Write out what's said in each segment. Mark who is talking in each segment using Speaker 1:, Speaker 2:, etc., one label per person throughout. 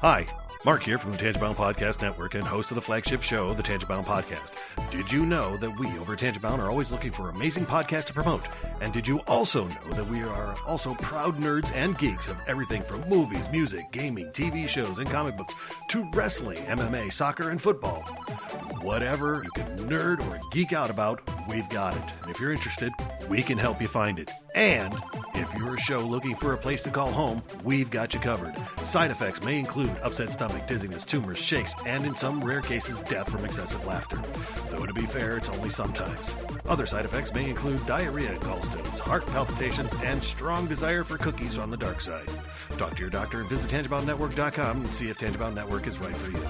Speaker 1: Hi, Mark here from the Tangibound Podcast Network and host of the flagship show, the Tangibound Podcast. Did you know that we over at Tangibound are always looking for amazing podcasts to promote? And did you also know that we are also proud nerds and geeks of everything from movies, music, gaming, TV shows, and comic books to wrestling, MMA, soccer, and football? Whatever you can nerd or geek out about, we've got it. And if you're interested, we can help you find it. And if you're a show looking for a place to call home, we've got you covered. Side effects may include upset stomach, dizziness, tumors, shakes, and in some rare cases, death from excessive laughter. Though to be fair, it's only sometimes. Other side effects may include diarrhea, gallstones, heart palpitations, and strong desire for cookies on the dark side. Talk to your doctor and visit TangiboundNetwork.com and see if Tangibound Network is right for you.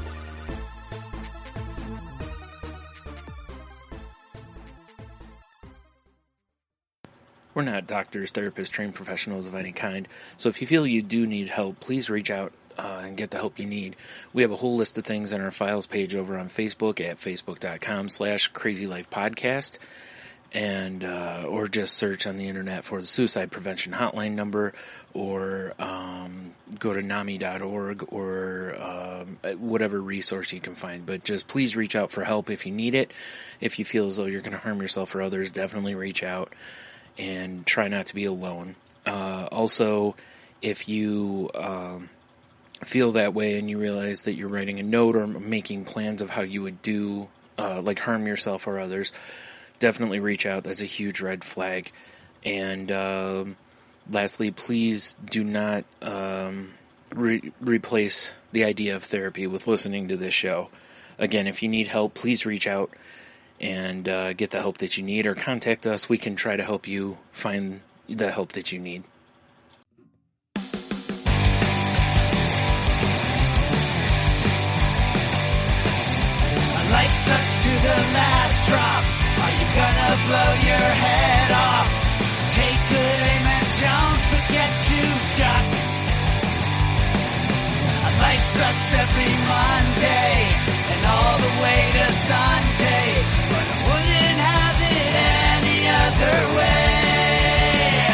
Speaker 2: We're not doctors, therapists, trained professionals of any kind, so if you feel you do need help, please reach out and get the help you need. We have a whole list of things on our files page over on Facebook at facebook.com/crazylifepodcast, and or just search on the internet for the suicide prevention hotline number, or go to NAMI.org or whatever resource you can find. But just please reach out for help if you need it. If you feel as though you're going to harm yourself or others, definitely reach out. And try not to be alone. Also, if you feel that way and you realize that you're writing a note or making plans of how you would do, like harm yourself or others, definitely reach out. That's a huge red flag. And lastly, please do not replace the idea of therapy with listening to this show. Again, if you need help, please reach out and get the help that you need, or contact us. We can try to help you find the help that you need.
Speaker 3: Life sucks to the last drop. Are you gonna blow your head off? Take good aim and don't forget to duck. Life sucks every Monday and all the way to Sunday, but I wouldn't have it any other way.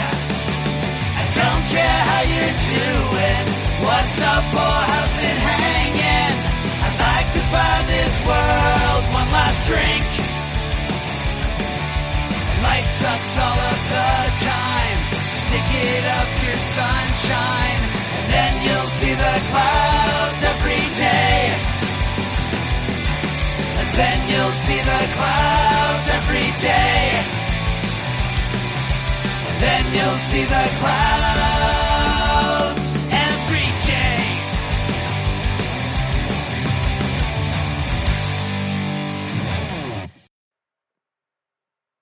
Speaker 3: I don't care how you're doing, what's up or how's it hanging. I'd like to buy this world one last drink. Life sucks all of the time, stick it up your sunshine, and then you'll see the clouds every day. And then you'll see the clouds every day. And then you'll see the clouds every day.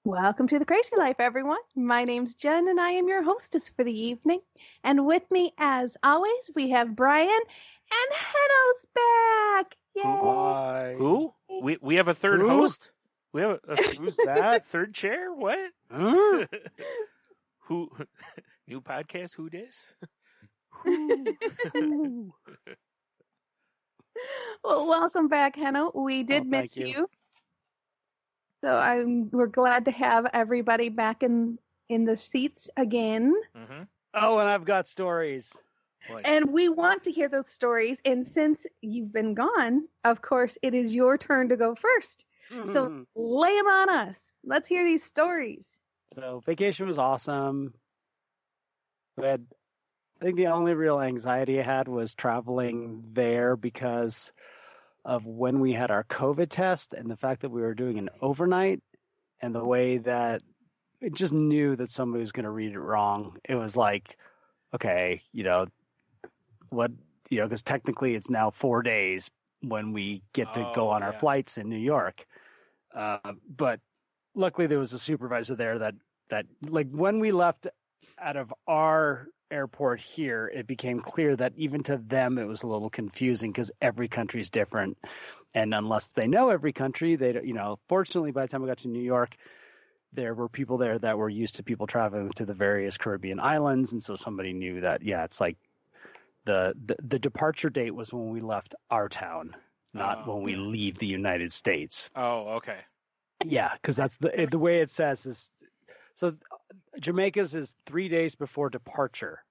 Speaker 4: Welcome to The Crazy Life, everyone. My name's Jen, and I am your hostess for the evening. And with me, as always, we have Brian, and Henno's back. Yay!
Speaker 5: Hi.
Speaker 2: Who? We have a third host? We have
Speaker 5: Who's that?
Speaker 2: third chair? What?
Speaker 5: Huh?
Speaker 2: Who? New podcast? Who dis?
Speaker 4: Well, welcome back, Henno. We did miss
Speaker 5: thank you.
Speaker 4: you. So we're glad to have everybody back in the seats again.
Speaker 2: Mm-hmm.
Speaker 5: Oh, and I've got stories.
Speaker 4: And we want to hear those stories. And since you've been gone, of course, it is your turn to go first. So lay them on us. Let's hear these stories.
Speaker 5: So vacation was awesome. I think the only real anxiety I had was traveling there because of when we had our COVID test and the fact that we were doing an overnight and the way that it just knew that somebody was going to read it wrong. It was like, okay, because technically it's now 4 days when we get to go on our flights in New York. But luckily there was a supervisor there that like when we left out of our airport here, it became clear that even to them it was a little confusing because every country is different, and unless they know every country, they don't. Fortunately, by the time we got to New York, there were people there that were used to people traveling to the various Caribbean islands, and so somebody knew that it's like the departure date was when we left our town, not when we leave the United States.
Speaker 2: Oh, okay.
Speaker 5: Yeah, because that's the way it says is. So Jamaica's is 3 days before departure.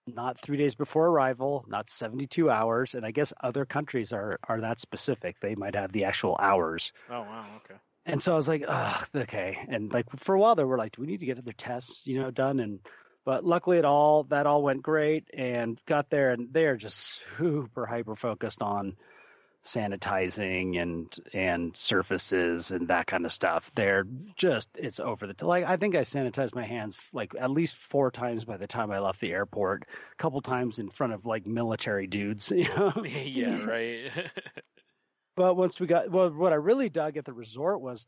Speaker 5: not 3 days before arrival, not 72 hours. And I guess other countries are that specific. They might have the actual hours.
Speaker 6: Oh, wow. Okay.
Speaker 5: And so I was like, ugh, okay. And like for a while there, we're like, do we need to get other tests, done? But luckily that all went great and got there, and they're just super hyper focused on sanitizing and surfaces and that kind of stuff. They're just, it's over the like I think I sanitized my hands like at least 4 times by the time I left the airport, a couple times in front of like military dudes.
Speaker 6: Yeah, right.
Speaker 5: But once we got, well, what I really dug at the resort was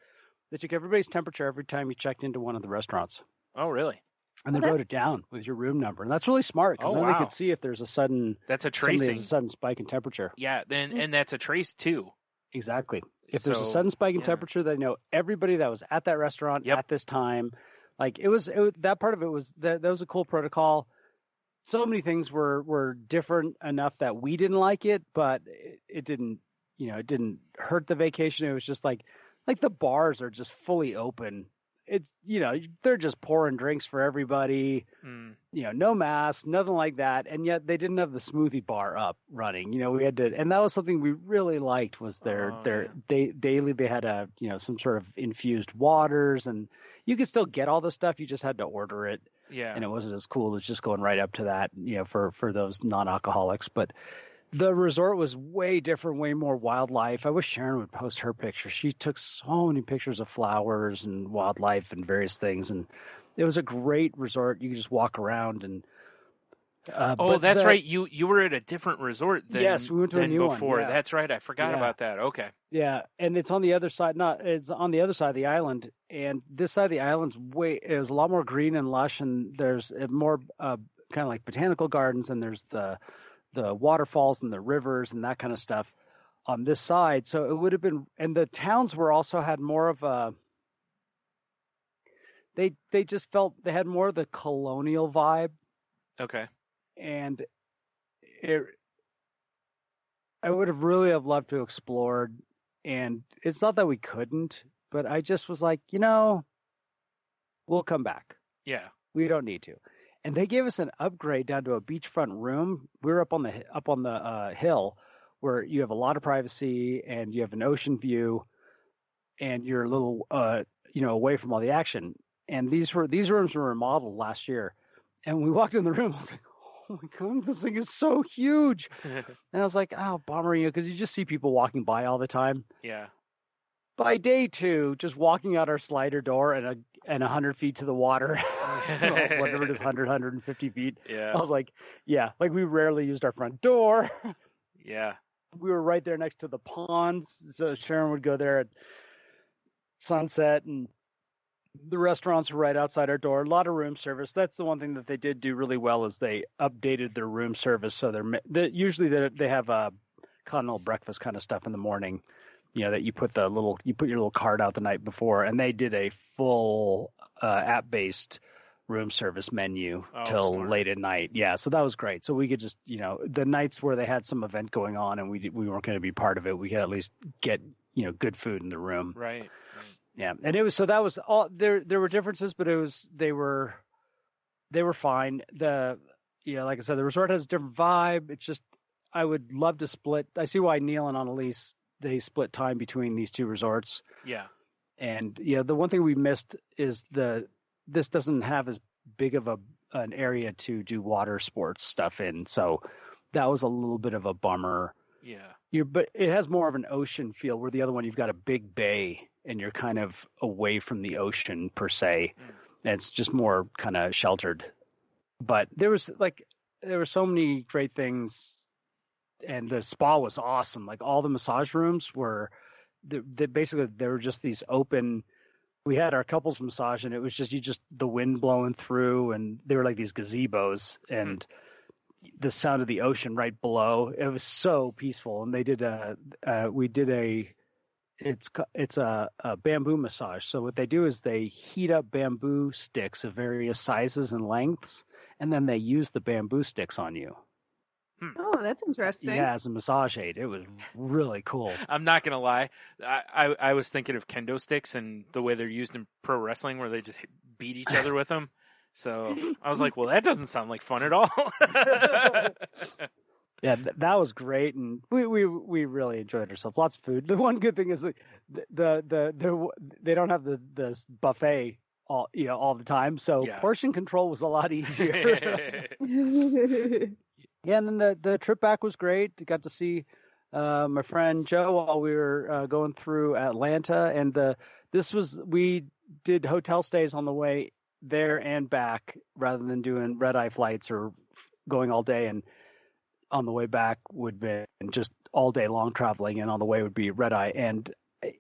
Speaker 5: they took everybody's temperature every time you checked into one of the restaurants.
Speaker 6: Oh, really?
Speaker 5: And they wrote it down with your room number. And that's really smart because then they could see if there's a sudden,
Speaker 6: that's a tracing.
Speaker 5: There's a sudden spike in temperature.
Speaker 6: Yeah, and that's a trace too.
Speaker 5: Exactly. If there's a sudden spike in temperature, they know everybody that was at that restaurant at this time. Like it was that part of it was that was a cool protocol. So many things were different enough that we didn't like it, but it didn't, it didn't hurt the vacation. It was just like the bars are just fully open. It's, they're just pouring drinks for everybody, no masks, nothing like that. And yet they didn't have the smoothie bar up running. We had to, and that was something we really liked was daily, they had some sort of infused waters, and you could still get all the stuff. You just had to order it.
Speaker 6: Yeah.
Speaker 5: And it wasn't as cool as just going right up to that, for those non-alcoholics. But the resort was way different, way more wildlife. I wish Sharon would post her picture. She took so many pictures of flowers and wildlife and various things. And it was a great resort. You could just walk around and.
Speaker 6: That's right. You were at a different resort than,
Speaker 5: yes, we went to a new
Speaker 6: before.
Speaker 5: One. Yeah.
Speaker 6: That's right. I forgot about that. Okay.
Speaker 5: Yeah, and it's on the other side. It's on the other side of the island, and this side of the island's is a lot more green and lush, and there's more kind of like botanical gardens, and there's the waterfalls and the rivers and that kind of stuff on this side. So it would have been, and the towns were also had more of a. They just felt they had more of the colonial vibe.
Speaker 6: Okay.
Speaker 5: And I would have really loved to explore, and it's not that we couldn't, but I just was like, we'll come back.
Speaker 6: Yeah.
Speaker 5: We don't need to. And they gave us an upgrade down to a beachfront room. We were up on the hill where you have a lot of privacy and you have an ocean view, and you're a little away from all the action. And these rooms were remodeled last year. And we walked in the room, I was like, oh my God, this thing is so huge. And I was like, oh, bummer, because you just see people walking by all the time.
Speaker 6: Yeah.
Speaker 5: By day 2, just walking out our slider door and 100 feet to the water, whatever it is, 150 feet.
Speaker 6: Yeah.
Speaker 5: I was like, yeah, like we rarely used our front door.
Speaker 6: Yeah.
Speaker 5: We were right there next to the ponds. So Sharon would go there at sunset, and the restaurants were right outside our door. A lot of room service. That's the one thing that they did do really well is they updated their room service. So usually they have a continental breakfast kind of stuff in the morning. That you put your little card out the night before, and they did a full app-based room service menu till
Speaker 6: smart.
Speaker 5: Late at night. Yeah, so that was great. So we could just the nights where they had some event going on and we weren't going to be part of it, we could at least get good food in the room.
Speaker 6: Right.
Speaker 5: Yeah, and it was that was all. There were differences, but they were fine. Like I said, the resort has a different vibe. It's just I would love to split. I see why Neil and Annalise they split time between these two resorts.
Speaker 6: Yeah,
Speaker 5: and the one thing we missed is this doesn't have as big of an area to do water sports stuff in, so that was a little bit of a bummer.
Speaker 6: Yeah,
Speaker 5: but it has more of an ocean feel, where the other one you've got a big bay and you're kind of away from the ocean per se. And it's just more kind of sheltered. But there were so many great things, and the spa was awesome. Like all the massage rooms were basically they were just these open. We had our couples massage, and it was just the wind blowing through, and they were like these gazebos and the sound of the ocean right below. It was so peaceful. And they did it's a bamboo massage. So what they do is they heat up bamboo sticks of various sizes and lengths, and then they use the bamboo sticks on you.
Speaker 4: Oh, that's interesting.
Speaker 5: Yeah, as a massage aid. It was really cool.
Speaker 6: I'm not gonna lie. I was thinking of kendo sticks and the way they're used in pro wrestling, where they just beat each other with them. So I was like, well, that doesn't sound like fun at all.
Speaker 5: Yeah, that was great, and we really enjoyed ourselves. Lots of food. The one good thing is they don't have the buffet all the time, so portion control was a lot easier. Yeah, and then the trip back was great. Got to see my friend Joe while we were going through Atlanta, and we did hotel stays on the way there and back rather than doing red-eye flights or going all day. And on the way back would be just all day long traveling, and on the way would be red-eye. And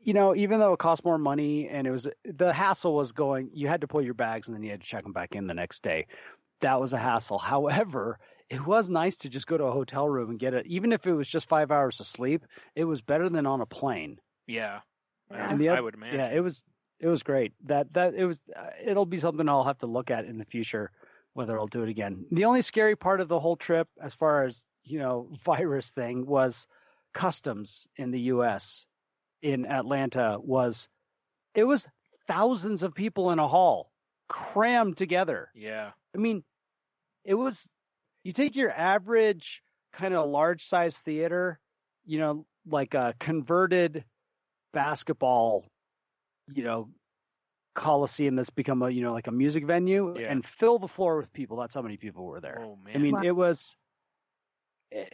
Speaker 5: even though it cost more money and the hassle was going, you had to pull your bags and then you had to check them back in the next day. That was a hassle. However, it was nice to just go to a hotel room and get it. Even if it was just 5 hours of sleep, it was better than on a plane.
Speaker 6: Yeah.
Speaker 5: And
Speaker 6: I would imagine.
Speaker 5: Yeah, it was great. It'll be something I'll have to look at in the future, whether I'll do it again. The only scary part of the whole trip, as far as, virus thing, was customs in the U.S. in Atlanta. It was thousands of people in a hall crammed together.
Speaker 6: Yeah.
Speaker 5: I mean, you take your average kind of large size theater, like a converted basketball, coliseum that's become like a music venue, and fill the floor with people. That's how many people were there.
Speaker 6: Oh, man.
Speaker 5: I mean, it was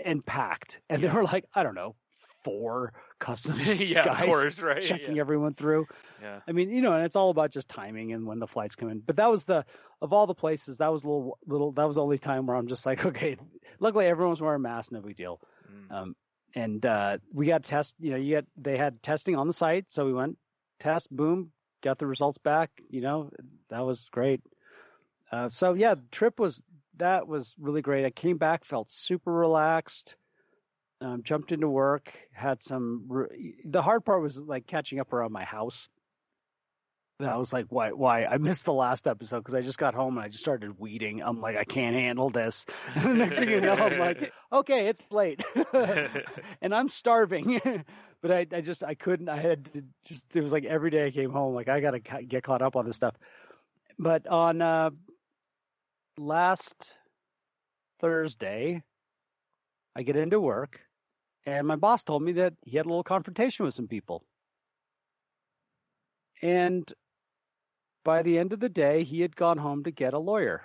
Speaker 5: and packed, and there were like, I don't know, 4 customs guys,
Speaker 6: of course, right?
Speaker 5: checking everyone through.
Speaker 6: Yeah.
Speaker 5: I mean, and it's all about just timing and when the flights come in. But that was of all the places, that was that was the only time where I'm just like, okay, luckily everyone was wearing masks, no big deal. And we got test, they had testing on the site. So we went test, boom, got the results back, that was great. So yeah, that was really great. I came back, felt super relaxed. Jumped into work, had the hard part was like catching up around my house. I was like, why? I missed the last episode because I just got home and I just started weeding. I'm like, I can't handle this. And the next thing you know, I'm like, okay, it's late. And I'm starving. But I couldn't. I had to it was like every day I came home, like, I got to get caught up on this stuff. But on last Thursday, I get into work. And my boss told me that he had a little confrontation with some people. And by the end of the day, he had gone home to get a lawyer.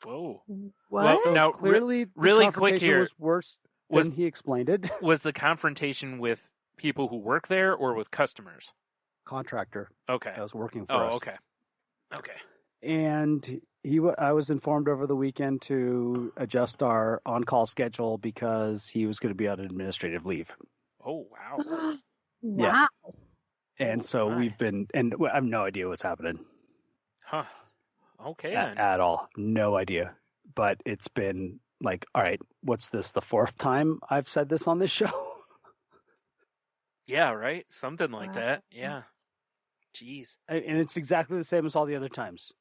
Speaker 6: Whoa.
Speaker 4: What?
Speaker 6: Well,
Speaker 5: So
Speaker 6: now,
Speaker 5: clearly,
Speaker 6: really
Speaker 5: the
Speaker 6: quick
Speaker 5: confrontation
Speaker 6: here.
Speaker 5: was worse than he explained it.
Speaker 6: Was the confrontation with people who work there or with customers?
Speaker 5: Contractor.
Speaker 6: Okay.
Speaker 5: That was working for us.
Speaker 6: Oh, okay. Okay.
Speaker 5: And I was informed over the weekend to adjust our on-call schedule because he was going to be on administrative leave.
Speaker 6: Oh, wow.
Speaker 5: Yeah. And so
Speaker 6: my.
Speaker 5: we've been, and I have no idea what's happening.
Speaker 6: Huh. Okay, then.
Speaker 5: At all. No idea. But it's been like, all right, what's this, the 4th time I've said this on this show?
Speaker 6: Yeah, right? Something like that. Yeah. Jeez.
Speaker 5: And it's exactly the same as all the other times.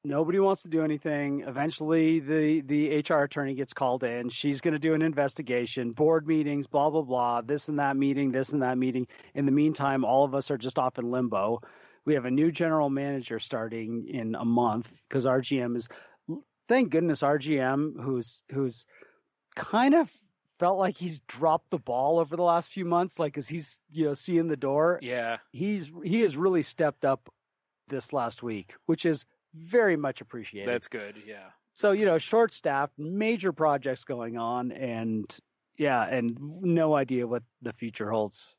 Speaker 5: Nobody wants to do anything. Eventually, the HR attorney gets called in. She's going to do an investigation, board meetings, blah, blah, blah, this and that meeting. In the meantime, all of us are just off in limbo. We have a new general manager starting in a month because our GM is, thank goodness, our GM, who's kind of felt like he's dropped the ball over the last few months, like as he's seeing the door.
Speaker 6: Yeah.
Speaker 5: He has really stepped up this last week, which is very much appreciated.
Speaker 6: That's good, yeah.
Speaker 5: So, short-staffed, major projects going on, and no idea what the future holds,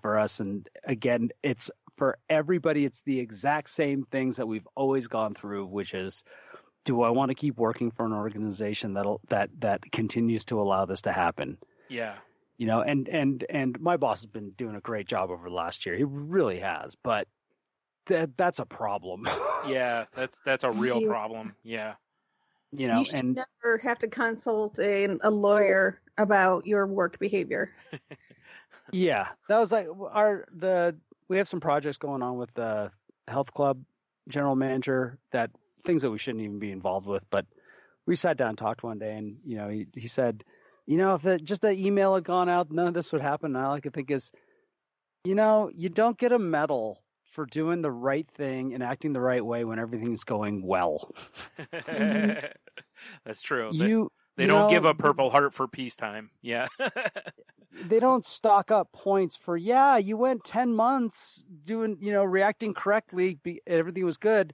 Speaker 5: for us. And again, it's for everybody, it's the exact same things that we've always gone through, which is, do I want to keep working for an organization that continues to allow this to happen?
Speaker 6: Yeah.
Speaker 5: And my boss has been doing a great job over the last year. He really has, but that's a problem.
Speaker 6: Yeah, that's a real problem. Yeah.
Speaker 4: You should never have to consult a lawyer about your work behavior.
Speaker 5: Yeah, that was like we have some projects going on with the health club general manager, that things that we shouldn't even be involved with, but we sat down and talked one day, and he said, if just that email had gone out, none of this would happen. And all I could think is, you don't get a medal for doing the right thing and acting the right way when everything's going well.
Speaker 6: That's true. They
Speaker 5: You
Speaker 6: don't
Speaker 5: know,
Speaker 6: give a Purple Heart for peacetime. Yeah.
Speaker 5: They don't stock up points for, you went 10 months doing, reacting correctly. Everything was good.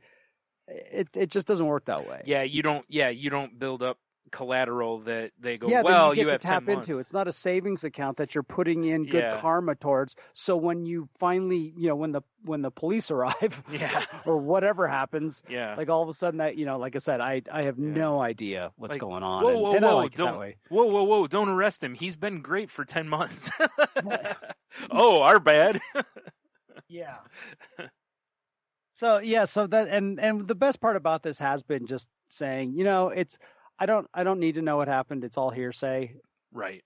Speaker 5: It just doesn't work that way.
Speaker 6: Yeah, you don't build up collateral that they go,
Speaker 5: that
Speaker 6: well,
Speaker 5: you
Speaker 6: have
Speaker 5: get to tap
Speaker 6: 10 months.
Speaker 5: into. It's not a savings account that you're putting in good karma towards. So when you finally, when the police arrive, or whatever happens, like all of a sudden that, like I said, I have no idea what's going on.
Speaker 6: Whoa, don't arrest him. He's been great for 10 months. Oh, our bad.
Speaker 5: Yeah. So that and the best part about this has been just saying, it's I don't need to know what happened. It's all hearsay.
Speaker 6: Right.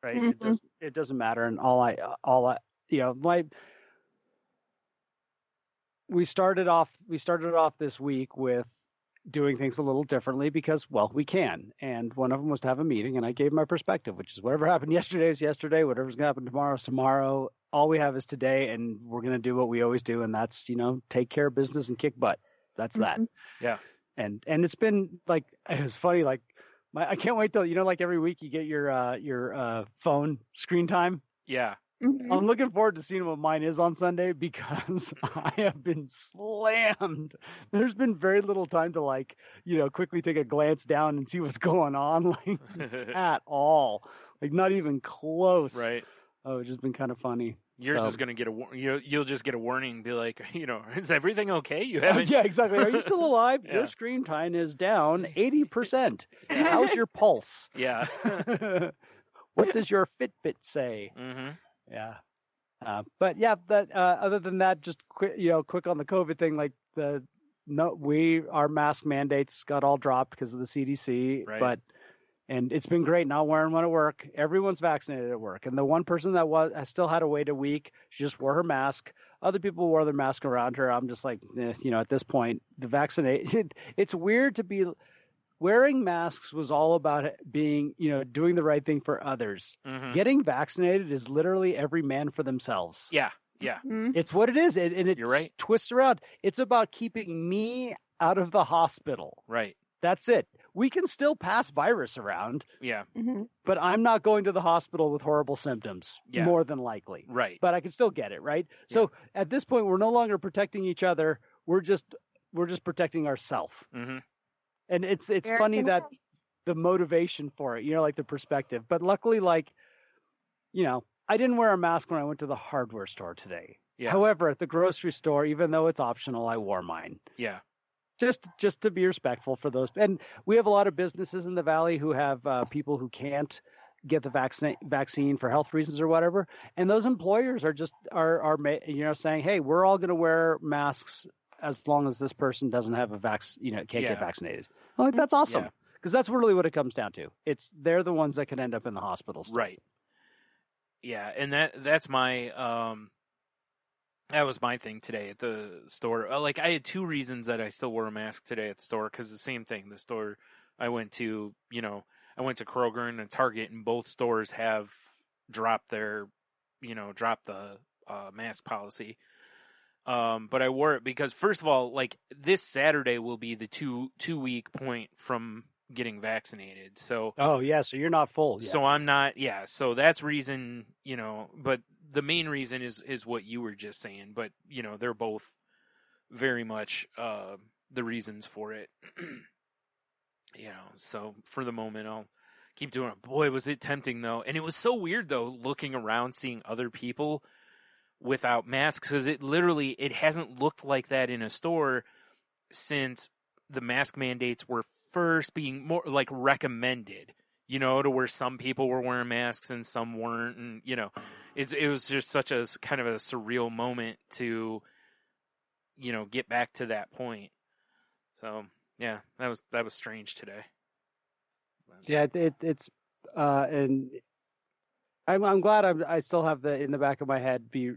Speaker 5: Mm-hmm. It doesn't matter. And we started off this week with doing things a little differently because, well, we can. And one of them was to have a meeting, and I gave my perspective, which is whatever happened yesterday is yesterday. Whatever's going to happen tomorrow is tomorrow. All we have is today, and we're going to do what we always do, and that's, take care of business and kick butt. That's that.
Speaker 6: Yeah.
Speaker 5: And it's been like, it was funny, like I can't wait till, like every week you get your phone screen time.
Speaker 6: Yeah.
Speaker 4: Mm-hmm.
Speaker 5: I'm looking forward to seeing what mine is on Sunday because I have been slammed. There's been very little time to quickly take a glance down and see what's going on, at all. Not even close.
Speaker 6: Right.
Speaker 5: Oh, it's just been kind of funny.
Speaker 6: Yours is going to get you'll just get a warning, be like, is everything okay? You haven't.
Speaker 5: Yeah, exactly. Are you still alive? Your screen time is down 80%. How's your pulse?
Speaker 6: Yeah.
Speaker 5: What does your Fitbit say?
Speaker 6: Mm-hmm.
Speaker 5: Yeah. But other than that, just quick on the COVID thing, our mask mandates got all dropped because of the CDC,
Speaker 6: right.
Speaker 5: And it's been great not wearing one at work. Everyone's vaccinated at work. And the one person that still had to wait a week, she just wore her mask. Other people wore their mask around her. I'm just like, at this point, the vaccination, it's weird to be wearing masks was all about being, doing the right thing for others.
Speaker 6: Mm-hmm.
Speaker 5: Getting vaccinated is literally every man for themselves.
Speaker 6: Yeah. Yeah.
Speaker 4: Mm-hmm.
Speaker 5: It's what it is. And it
Speaker 6: You're right.
Speaker 5: twists around. It's about keeping me out of the hospital.
Speaker 6: Right.
Speaker 5: That's it. We can still pass virus around.
Speaker 6: Yeah.
Speaker 4: Mm-hmm.
Speaker 5: But I'm not going to the hospital with horrible symptoms, more than likely.
Speaker 6: Right.
Speaker 5: But I can still get it, right? Yeah. So at this point, we're no longer protecting each other. We're just protecting ourselves.
Speaker 6: Mm-hmm.
Speaker 5: And it's funny that the motivation for it, the perspective. But luckily, I didn't wear a mask when I went to the hardware store today.
Speaker 6: Yeah.
Speaker 5: However, at the grocery store, even though it's optional, I wore mine.
Speaker 6: Yeah.
Speaker 5: Just to be respectful for those. And we have a lot of businesses in the Valley who have people who can't get the vaccine for health reasons or whatever. And those employers are saying, hey, we're all going to wear masks as long as this person doesn't have can't get vaccinated. I'm like, that's awesome. Because that's really what it comes down to. They're the ones that can end up in the hospitals.
Speaker 6: Right. Yeah. And that's my, that was my thing today at the store. I had two reasons that I still wore a mask today at the store. Cause the same thing, the store I went to, I went to Kroger and a Target, and both stores have dropped the mask policy. But I wore it because, first of all, this Saturday will be the two week point from getting vaccinated. So
Speaker 5: so you're not full yet.
Speaker 6: So I'm not. Yeah. So that's reason. But the main reason is what you were just saying. But they're both very much the reasons for it. So for the moment, I'll keep doing it. Boy, was it tempting though, and it was so weird though, looking around, seeing other people without masks, because it hasn't looked like that in a store since the mask mandates were first being more recommended, to where some people were wearing masks and some weren't. And, it was just such a kind of a surreal moment to, get back to that point. So yeah, that was strange today.
Speaker 5: Yeah. It's, and I'm glad I still have in the back of my head, be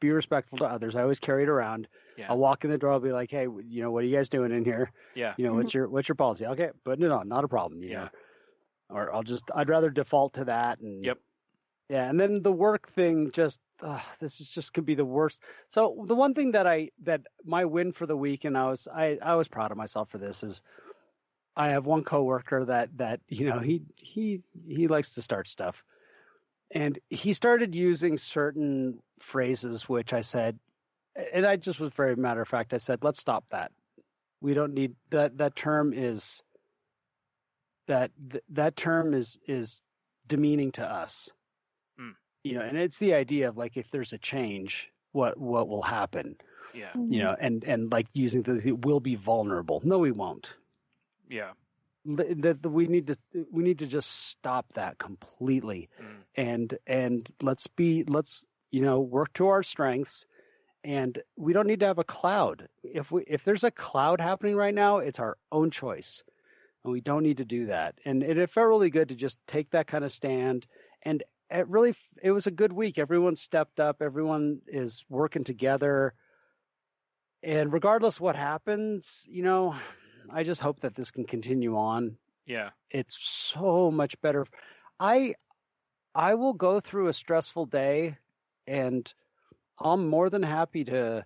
Speaker 5: respectful to others. I always carry it around.
Speaker 6: Yeah.
Speaker 5: I'll walk in the door. I'll be like, hey, what are you guys doing in here?
Speaker 6: Yeah.
Speaker 5: What's your policy? Okay. Putting it on. Not a problem. You know? Or I'd rather default to that. And
Speaker 6: yep.
Speaker 5: Yeah, and then the work thing this is just could be the worst. So the one thing that my win for the week, and I was proud of myself for this, is I have one coworker that he likes to start stuff, and he started using certain phrases which I said, and I just was very matter of fact. I said, let's stop that. We don't need that. That term is demeaning to us. And it's the idea of like, if there's a change, what will happen?
Speaker 6: Yeah.
Speaker 5: And like using we'll be vulnerable. No, we won't.
Speaker 6: Yeah.
Speaker 5: We need to just stop that completely. And let's work to our strengths, and we don't need to have a cloud. If there's a cloud happening right now, it's our own choice, and we don't need to do that. And it felt really good to just take that kind of stand. And it was a good week. Everyone stepped up. Everyone is working together. And regardless what happens, I just hope that this can continue on.
Speaker 6: Yeah.
Speaker 5: It's so much better. I will go through a stressful day, and I'm more than happy to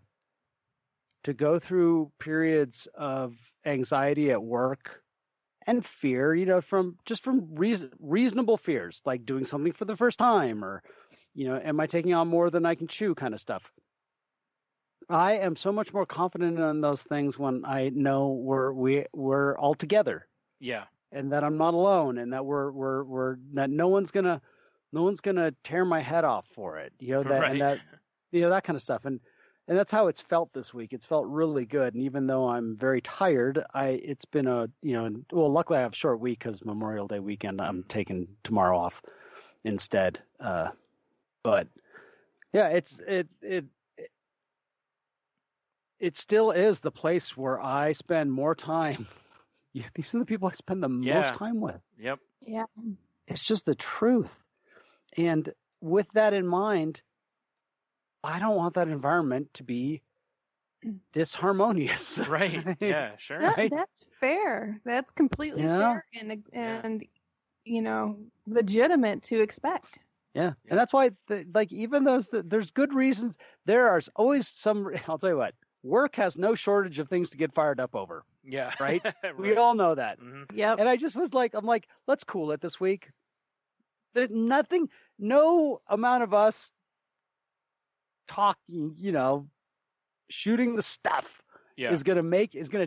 Speaker 5: go through periods of anxiety at work and fear, from reasonable fears, like doing something for the first time, or, am I taking on more than I can chew kind of stuff. I am so much more confident in those things when I know we're all together.
Speaker 6: Yeah. And
Speaker 5: that I'm not alone, and that we're that no one's gonna tear my head off for it.
Speaker 6: Right.
Speaker 5: And that that kind of stuff. And that's how it's felt this week. It's felt really good. And even though I'm very tired, it's been luckily I have a short week because Memorial Day weekend. I'm taking tomorrow off instead. But yeah, it still is the place where I spend more time. These are the people I spend the most time with.
Speaker 6: Yep.
Speaker 4: Yeah.
Speaker 5: It's just the truth. And with that in mind, I don't want that environment to be disharmonious.
Speaker 6: Right. Yeah, sure.
Speaker 5: Right?
Speaker 4: That's fair. That's completely fair and legitimate to expect.
Speaker 5: Yeah. And that's why even those there's good reasons. There are always some. I'll tell you what. Work has no shortage of things to get fired up over.
Speaker 6: Yeah.
Speaker 5: Right?
Speaker 6: Right.
Speaker 5: We all know that.
Speaker 6: Mm-hmm.
Speaker 4: Yep.
Speaker 5: And I just was like, let's cool it this week. There's no amount of us talking, shooting the stuff is going to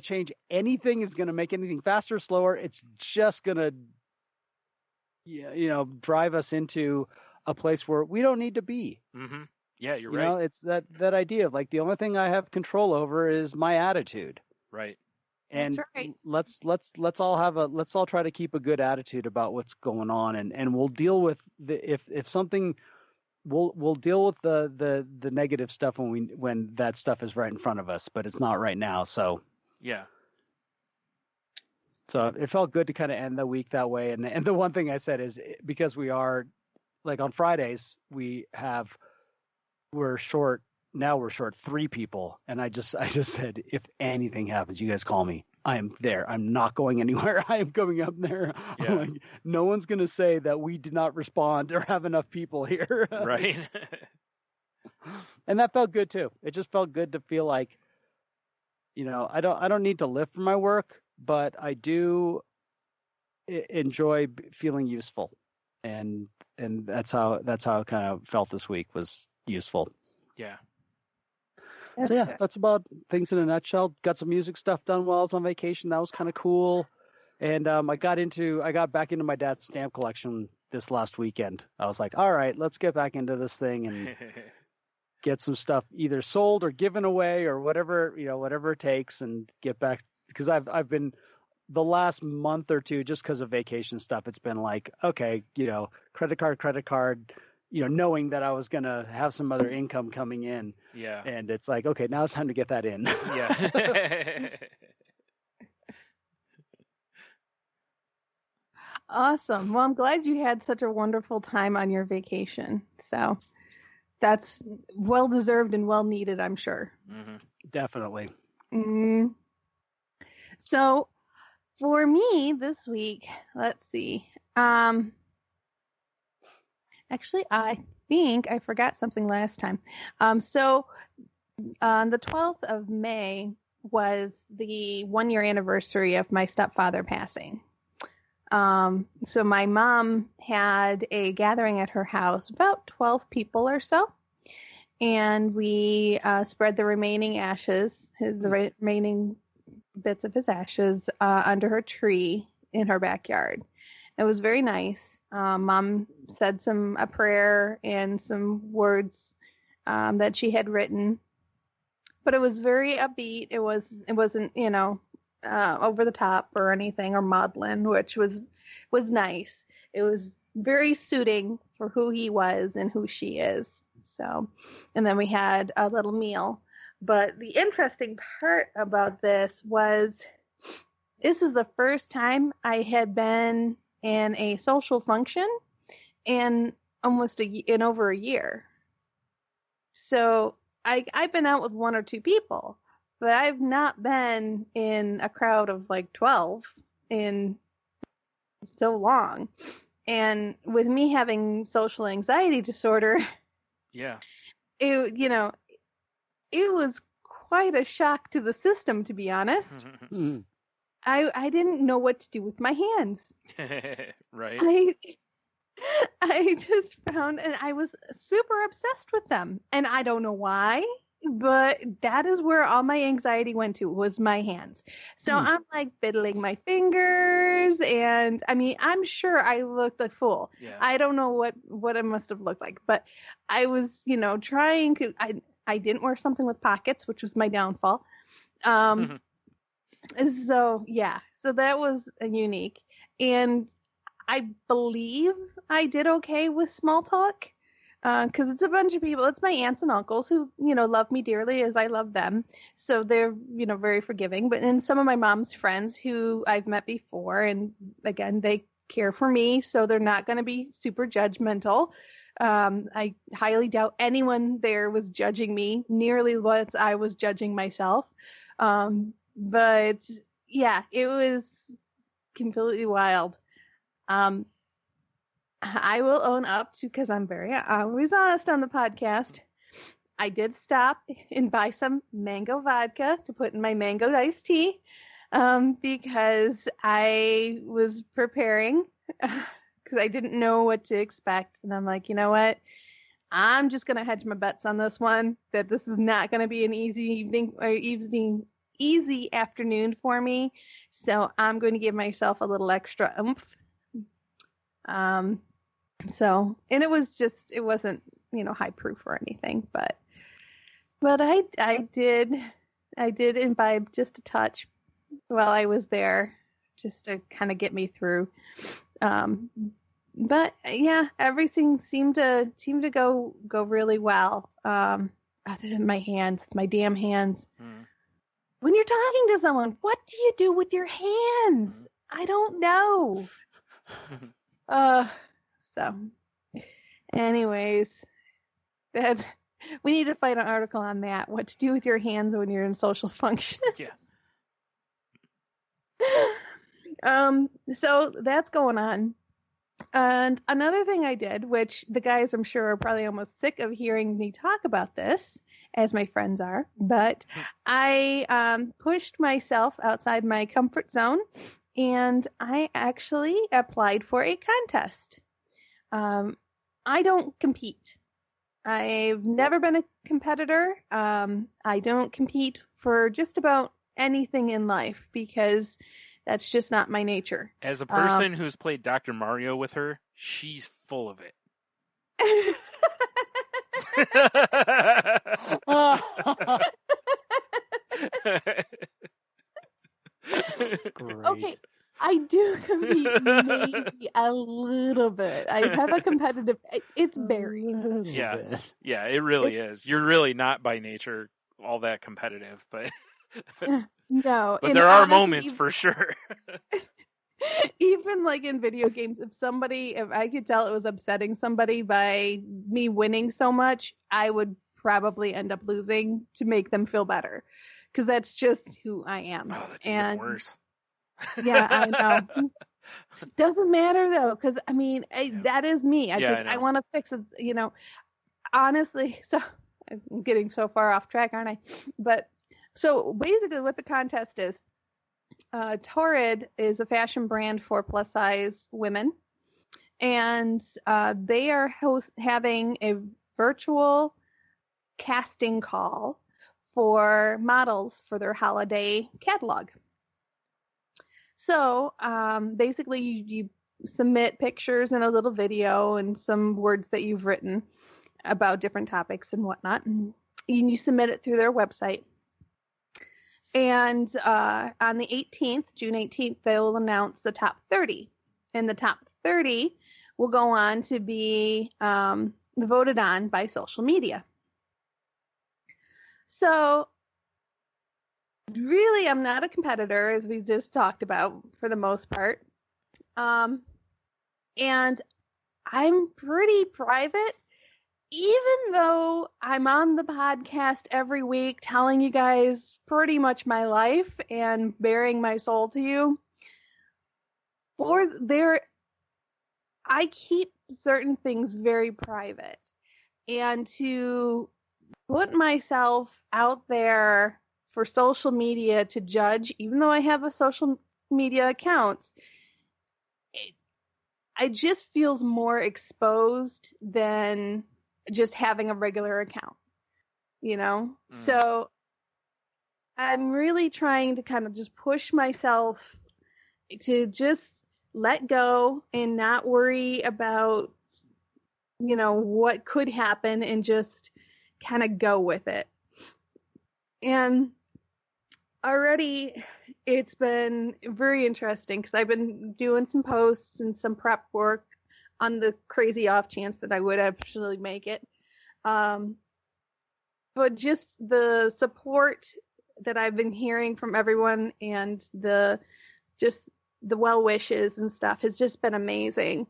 Speaker 5: change anything, is going to make anything faster or slower. It's just going to, drive us into a place where we don't need to be.
Speaker 6: Mm-hmm. Yeah, you're right.
Speaker 5: It's that idea of like, the only thing I have control over is my attitude.
Speaker 6: Right.
Speaker 5: And
Speaker 4: that's right.
Speaker 5: let's all try to keep a good attitude about what's going on, and we'll deal with if something, we'll deal with the negative stuff when that stuff is right in front of us, but it's not right now. So
Speaker 6: yeah.
Speaker 5: So it felt good to kind of end the week that way. And the one thing I said is, because we are like on Fridays, we're short 3 people. And I just said, if anything happens, you guys call me. I am there. I'm not going anywhere. I am coming up there.
Speaker 6: Yeah.
Speaker 5: Like, no one's going to say that we did not respond or have enough people here.
Speaker 6: Right.
Speaker 5: And that felt good too. It just felt good to feel like, I don't need to live for my work, but I do enjoy feeling useful. And that's how it kind of felt this week, was useful.
Speaker 6: Yeah.
Speaker 5: So yeah, that's about things in a nutshell. Got some music stuff done while I was on vacation. That was kind of cool. And I got back into my dad's stamp collection this last weekend. I was like, all right, let's get back into this thing and get some stuff either sold or given away or whatever it takes, and get back, because I've been the last month or two, just because of vacation stuff, it's been like, okay, credit card, knowing that I was going to have some other income coming in.
Speaker 6: Yeah.
Speaker 5: And it's like, okay, now it's time to get that in.
Speaker 6: Yeah.
Speaker 4: Awesome. Well, I'm glad you had such a wonderful time on your vacation. So that's well deserved and well needed, I'm sure.
Speaker 6: Mm-hmm.
Speaker 5: Definitely.
Speaker 4: Mm. So for me this week, let's see. Actually, I think I forgot something last time. So on the 12th of May was the 1-year anniversary of my stepfather passing. So my mom had a gathering at her house, about 12 people or so. And we spread the remaining ashes, the remaining bits of his ashes, under her tree in her backyard. It was very nice. Mom said a prayer and some words that she had written, but it was very upbeat. It wasn't over the top or anything or maudlin, which was nice. It was very suiting for who he was and who she is. So, and then we had a little meal. But the interesting part about this was this is the first time I had been in a social function in in over a year. So I've been out with 1 or 2 people, but I've not been in a crowd of like 12 in so long. And with me having social anxiety disorder,
Speaker 6: yeah,
Speaker 4: it was quite a shock to the system, to be honest. I didn't know what to do with my hands.
Speaker 6: Right.
Speaker 4: I just found, and I was super obsessed with them, and I don't know why, but that is where all my anxiety went to, was my hands. So I'm like fiddling my fingers, and I mean, I'm sure I looked a fool.
Speaker 6: Yeah.
Speaker 4: I don't know what it must have looked like, but I was, trying to, I didn't wear something with pockets, which was my downfall. So yeah, so that was unique. And I believe I did okay with small talk, because it's a bunch of people. It's my aunts and uncles who, love me dearly as I love them. So they're, very forgiving. But then some of my mom's friends who I've met before, and again, they care for me, so they're not going to be super judgmental. I highly doubt anyone there was judging me nearly what I was judging myself. But yeah, it was completely wild. I will own up to, because I'm always honest on the podcast, I did stop and buy some mango vodka to put in my mango iced tea, because I was preparing, because I didn't know what to expect. And I'm like, you know what? I'm just going to hedge my bets on this one, that this is not going to be an easy evening or easy afternoon for me. So I'm going to give myself a little extra oomph. So, and it wasn't, high proof or anything, but I did imbibe just a touch while I was there, just to kind of get me through. But yeah, everything seemed to go really well. Other than my hands, my damn hands. When you're talking to someone, what do you do with your hands? I don't know. So anyways, we need to find an article on that. What to do with your hands when you're in social functions.
Speaker 6: Yes.
Speaker 4: So that's going on. And another thing I did, which the guys I'm sure are probably almost sick of hearing me talk about this, as my friends are, but I pushed myself outside my comfort zone, and I actually applied for a contest. I don't compete. I've never been a competitor. I don't compete for just about anything in life, because that's just not my nature.
Speaker 6: As a person who's played Dr. Mario with her, she's full of it.
Speaker 4: Okay, I do compete maybe a little bit. I have a competitive. It's very.
Speaker 6: Yeah, it really is. You're really not by nature all that competitive, but
Speaker 4: no.
Speaker 6: But there are moments for sure.
Speaker 4: Even like in video games, if I could tell it was upsetting somebody by me winning so much, I would probably end up losing to make them feel better, because that's just who I am.
Speaker 6: Oh, that's even worse.
Speaker 4: Yeah, I know. Doesn't matter though, because I mean, that is me. I want to fix it. You know, honestly. So I'm getting so far off track, aren't I? But so basically, what the contest is, Torrid is a fashion brand for plus size women, and they are having a virtual casting call for models for their holiday catalog. So basically, you submit pictures and a little video and some words that you've written about different topics and whatnot, and you submit it through their website. And on the 18th, June 18th, they'll announce the top 30, and the top 30 will go on to be voted on by social media. So really, I'm not a competitor, as we just talked about, for the most part. And I'm pretty private, even though I'm on the podcast every week telling you guys pretty much my life and bearing my soul to you. I keep certain things very private. And to put myself out there for social media to judge, even though I have a social media accounts, I just feels more exposed than just having a regular account, you know? So I'm really trying to kind of just push myself to just let go and not worry about, you know, what could happen, and just kind of go with it. And already it's been very interesting because I've been doing some posts and some prep work on the crazy off chance that I would actually make it. But just the support that I've been hearing from everyone, and the well wishes and stuff has just been amazing.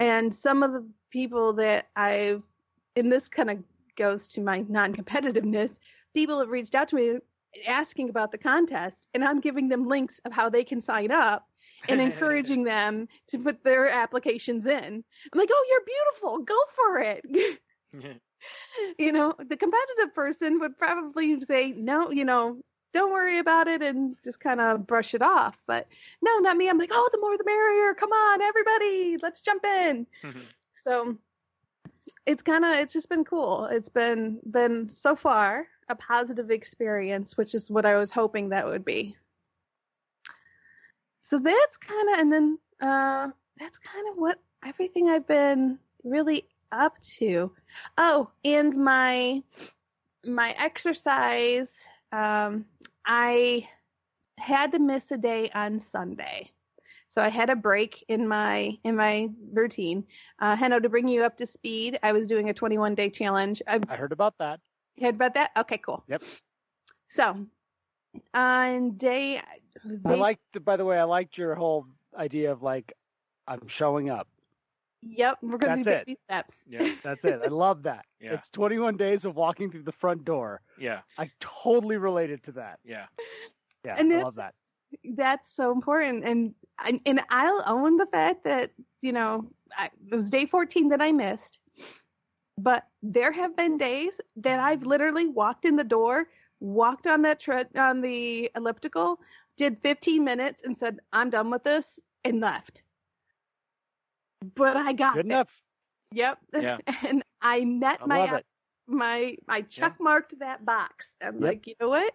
Speaker 4: And some of the people that and this kind of goes to my non-competitiveness, people have reached out to me asking about the contest, and I'm giving them links of how they can sign up and encouraging them to put their applications in. I'm like, oh, you're beautiful. Go for it. You know, the competitive person would probably say, no, you know, don't worry about it and just kind of brush it off. But no, not me. I'm like, oh, the more the merrier. Come on, everybody. Let's jump in. So it's just been cool. It's been so far a positive experience, which is what I was hoping that would be. So that's kind of, and then that's kind of what everything I've been really up to. Oh, and my exercise, I had to miss a day on Sunday. So I had a break in my routine. Henno, to bring you up to speed, I was doing a 21-day challenge.
Speaker 5: I heard about that.
Speaker 4: You heard about that? Okay, cool.
Speaker 5: Yep.
Speaker 4: So on day
Speaker 5: I liked your whole idea of like, I'm showing up.
Speaker 4: Yep, we're going to do baby steps.
Speaker 5: Yeah, that's it. I love that. Yeah. It's 21 days of walking through the front door.
Speaker 6: Yeah.
Speaker 5: I totally related to that.
Speaker 6: Yeah.
Speaker 5: Yeah,
Speaker 4: and
Speaker 5: I love that.
Speaker 4: That's so important. And I'll own the fact that, you know, it was day 14 that I missed. But there have been days that I've literally walked in the door, walked on on the elliptical, did 15 minutes and said, I'm done with this, and left. But I got
Speaker 5: good enough.
Speaker 4: Yep.
Speaker 6: Yeah.
Speaker 4: And I met I check marked that box. I'm like, you know what?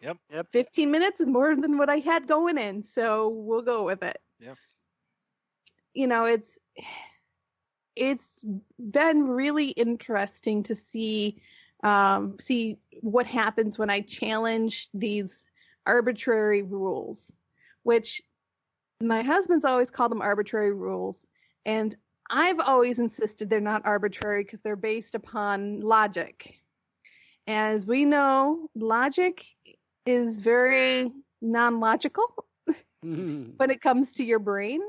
Speaker 6: Yep.
Speaker 4: 15 minutes is more than what I had going in, so we'll go with it.
Speaker 6: Yeah.
Speaker 4: You know, it's been really interesting to see what happens when I challenge these arbitrary rules, which my husband's always called them arbitrary rules. And I've always insisted they're not arbitrary because they're based upon logic. As we know, logic is very non-logical when it comes to your brain.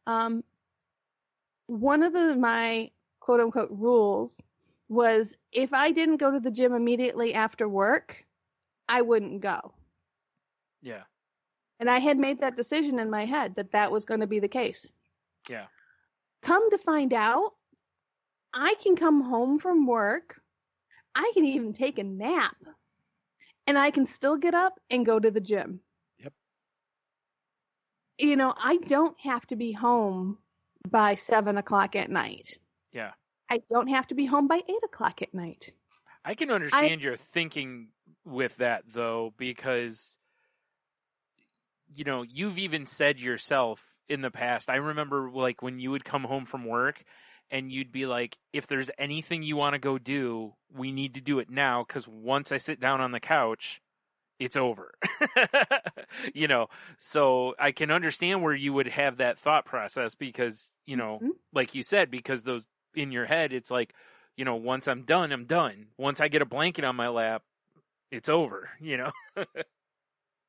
Speaker 4: One of my quote-unquote rules was if I didn't go to the gym immediately after work, I wouldn't go.
Speaker 6: Yeah.
Speaker 4: And I had made that decision in my head that was going to be the case.
Speaker 6: Yeah.
Speaker 4: Come to find out, I can come home from work. I can even take a nap. And I can still get up and go to the gym.
Speaker 5: Yep.
Speaker 4: I don't have to be home by 7 o'clock at night.
Speaker 6: Yeah.
Speaker 4: I don't have to be home by 8 o'clock at night.
Speaker 6: I can understand your thinking with that, though, because, you've even said yourself in the past, I remember, like, when you would come home from work and you'd be like, if there's anything you want to go do, we need to do it now, because once I sit down on the couch, it's over. So I can understand where you would have that thought process because, like you said, because those in your head, it's like, once I'm done, I'm done. Once I get a blanket on my lap, it's over,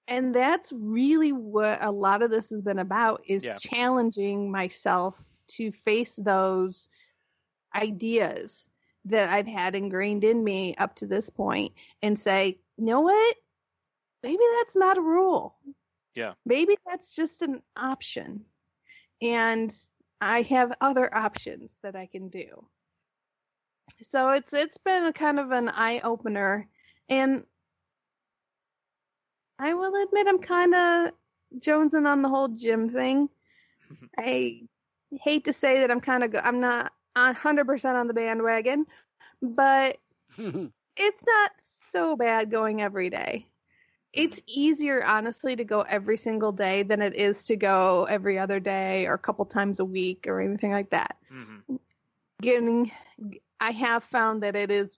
Speaker 4: And that's really what a lot of this has been about, is challenging myself to face those ideas that I've had ingrained in me up to this point and say, you know what? Maybe that's not a rule.
Speaker 6: Yeah.
Speaker 4: Maybe that's just an option. And I have other options that I can do. So it's been a kind of an eye opener, and I will admit I'm kind of jonesing on the whole gym thing. I hate to say that I'm not 100% on the bandwagon, but it's not so bad going every day. It's easier, honestly, to go every single day than it is to go every other day or a couple times a week or anything like that.
Speaker 6: Mm-hmm.
Speaker 4: I have found that it is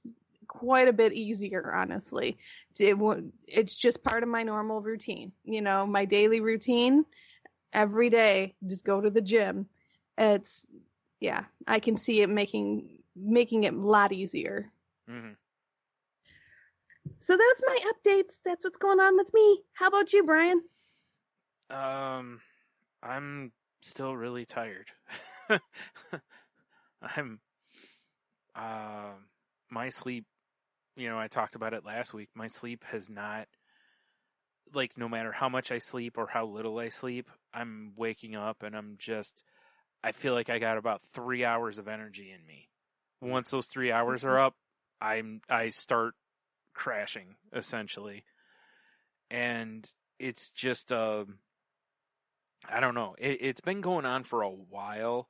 Speaker 4: quite a bit easier, honestly. It's just part of my normal routine. My daily routine, every day, just go to the gym. I can see it making it a lot easier.
Speaker 6: Mm-hmm.
Speaker 4: So that's my updates. That's what's going on with me. How about you, Brian?
Speaker 6: I'm still really tired. My sleep, I talked about it last week. My sleep has not, like, no matter how much I sleep or how little I sleep, I'm waking up and I feel like I got about 3 hours of energy in me. Once those 3 hours are up, I start crashing, essentially. And it's just, I don't know. It's been going on for a while.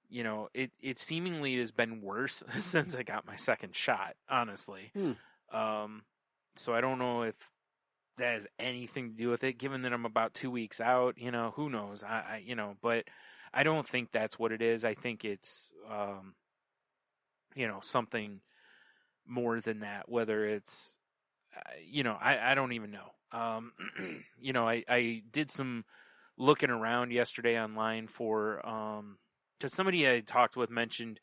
Speaker 6: It seemingly has been worse since I got my second shot, honestly. So I don't know if that has anything to do with it, given that I'm about 2 weeks out, who knows? But I don't think that's what it is. I think it's, something more than that, whether it's, I don't even know. I did some looking around yesterday online for, because somebody I talked with mentioned,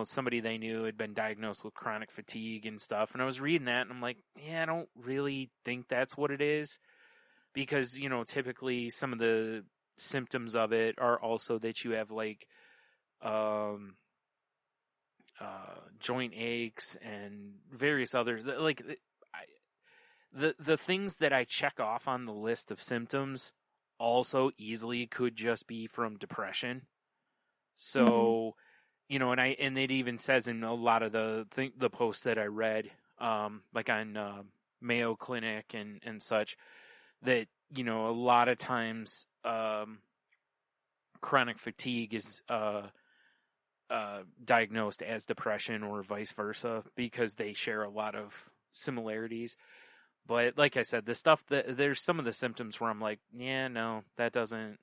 Speaker 6: somebody they knew had been diagnosed with chronic fatigue and stuff. And I was reading that and I'm like, yeah, I don't really think that's what it is, because, typically some of the symptoms of it are also that you have like, joint aches and various others. Like, the things that I check off on the list of symptoms also easily could just be from depression. So, and it even says in a lot of the posts that I read, like on Mayo Clinic and such, that, a lot of times chronic fatigue is diagnosed as depression or vice versa, because they share a lot of similarities. But like I said, the stuff there's some of the symptoms where I'm like, yeah, no, that doesn't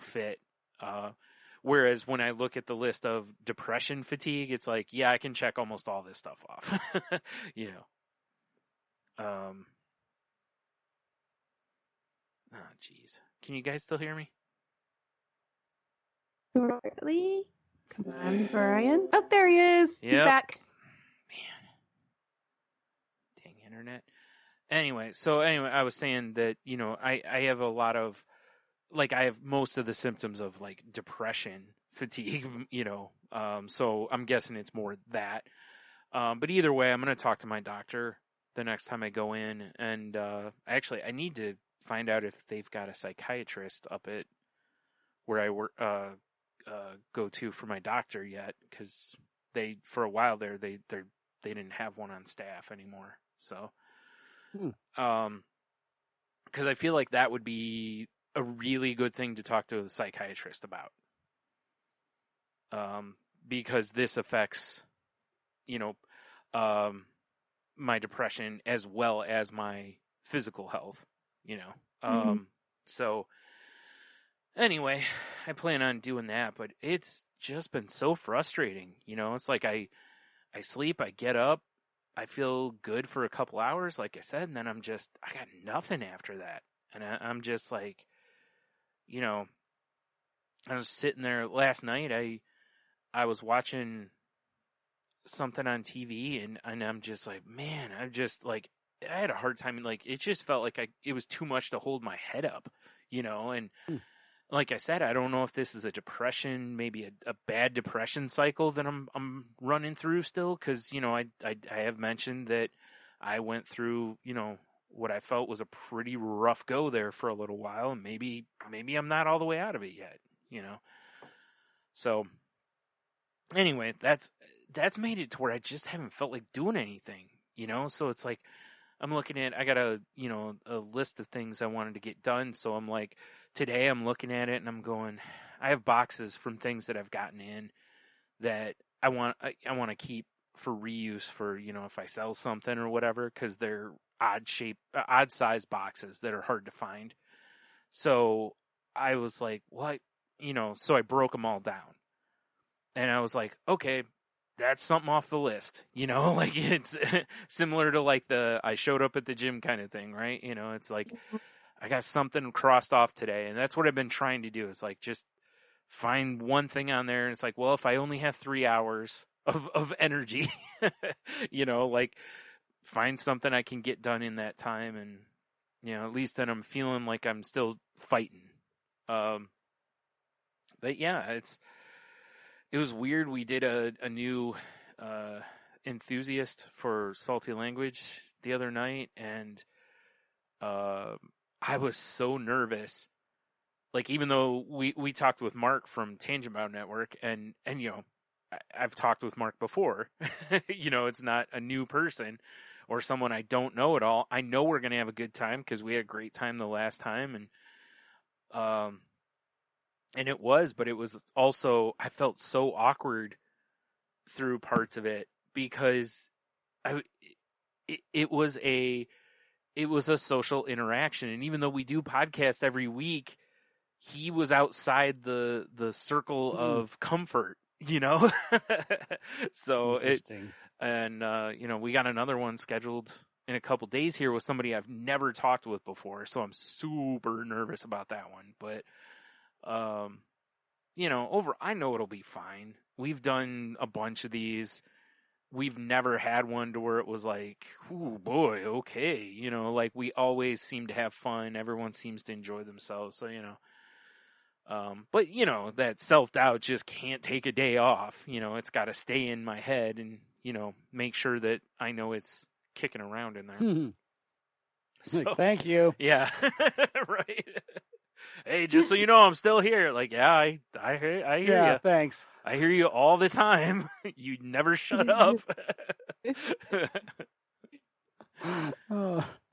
Speaker 6: fit. Whereas when I look at the list of depression fatigue, it's like, yeah, I can check almost all this stuff off. Oh, jeez. Can you guys still hear me?
Speaker 4: Shortly. Come on, Brian. Oh, there he is.
Speaker 6: Yep.
Speaker 4: He's back.
Speaker 6: Man. Dang internet. Anyway, I was saying that, I have a lot of, like, I have most of the symptoms of, like, depression, fatigue, so I'm guessing it's more that. But either way, I'm going to talk to my doctor the next time I go in. And actually, I need to find out if they've got a psychiatrist up at where I work, go to for my doctor yet, because they, for a while there, they didn't have one on staff anymore. So, because I feel like that would be a really good thing to talk to the psychiatrist about. Because this affects, my depression as well as my physical health, So anyway, I plan on doing that, but it's just been so frustrating. It's like I sleep, I get up, I feel good for a couple hours, like I said, and then I got nothing after that. And I'm just like, I was sitting there last night, I was watching something on TV, and I'm just like, man, I had a hard time. Like, it just felt like it was too much to hold my head up, and like I said, I don't know if this is a depression, maybe a bad depression cycle that I'm running through still. 'Cause, I have mentioned that I went through, what I felt was a pretty rough go there for a little while, and maybe I'm not all the way out of it yet, So anyway, that's made it to where I just haven't felt like doing anything, So it's like, I'm looking at, I got a list of things I wanted to get done. So I'm like, today I'm looking at it and I'm going, I have boxes from things that I've gotten in that I want to keep for reuse for, if I sell something or whatever, because they're odd size boxes that are hard to find. So I was like, what? So I broke them all down. And I was like, okay, that's something off the list, like it's similar to like I showed up at the gym kind of thing, right? It's like I got something crossed off today, and that's what I've been trying to do. Is like just find one thing on there, and it's like, well, if I only have 3 hours of energy, like find something I can get done in that time, and at least then I'm feeling like I'm still fighting. But yeah, it was weird. We did a new enthusiast for salty language the other night, and I was so nervous. Like, even though we talked with Mark from Tangent Bound Network, and I've talked with Mark before. It's not a new person or someone I don't know at all. I know we're going to have a good time because we had a great time the last time, and it was, but it was also, I felt so awkward through parts of it because it was a social interaction. And even though we do podcast every week, he was outside the circle of comfort, So we got another one scheduled in a couple days here with somebody I've never talked with before. So I'm super nervous about that one, but I know it'll be fine. We've done a bunch of these. We've never had one to where it was like, ooh, boy, okay. Like we always seem to have fun. Everyone seems to enjoy themselves. So, but that self-doubt just can't take a day off. It's got to stay in my head and, make sure that I know it's kicking around in there. So,
Speaker 5: thank you.
Speaker 6: Yeah. Right. Hey, just so you know, I'm still here. Like, yeah, I hear you.
Speaker 5: Yeah, thanks.
Speaker 6: I hear you all the time. You never shut up.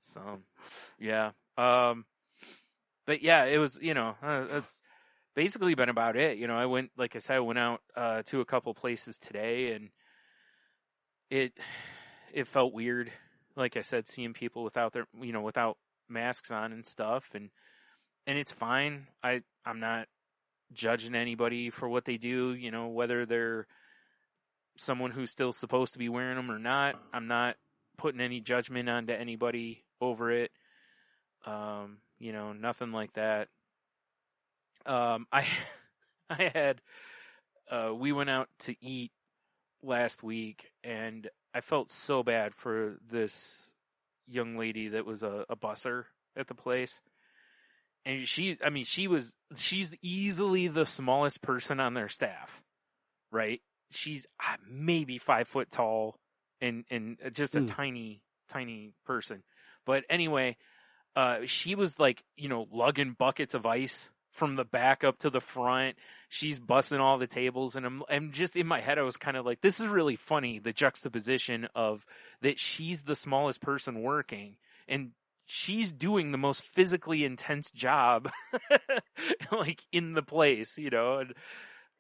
Speaker 6: So, yeah. But yeah, it was, that's basically been about it. I went out to a couple places today, and it felt weird. Like I said, seeing people without masks on and stuff, and it's fine. I'm not judging anybody for what they do, whether they're someone who's still supposed to be wearing them or not. I'm not putting any judgment onto anybody over it. Nothing like that. We went out to eat last week, and I felt so bad for this young lady that was a busser at the place. And she's easily the smallest person on their staff, right? She's maybe 5 foot tall and just a tiny tiny person. But anyway, she was like, lugging buckets of ice from the back up to the front. She's busting all the tables, and I'm just in my head, I was kind of like, this is really funny, the juxtaposition of that she's the smallest person working, and she's doing the most physically intense job, like in the place, and,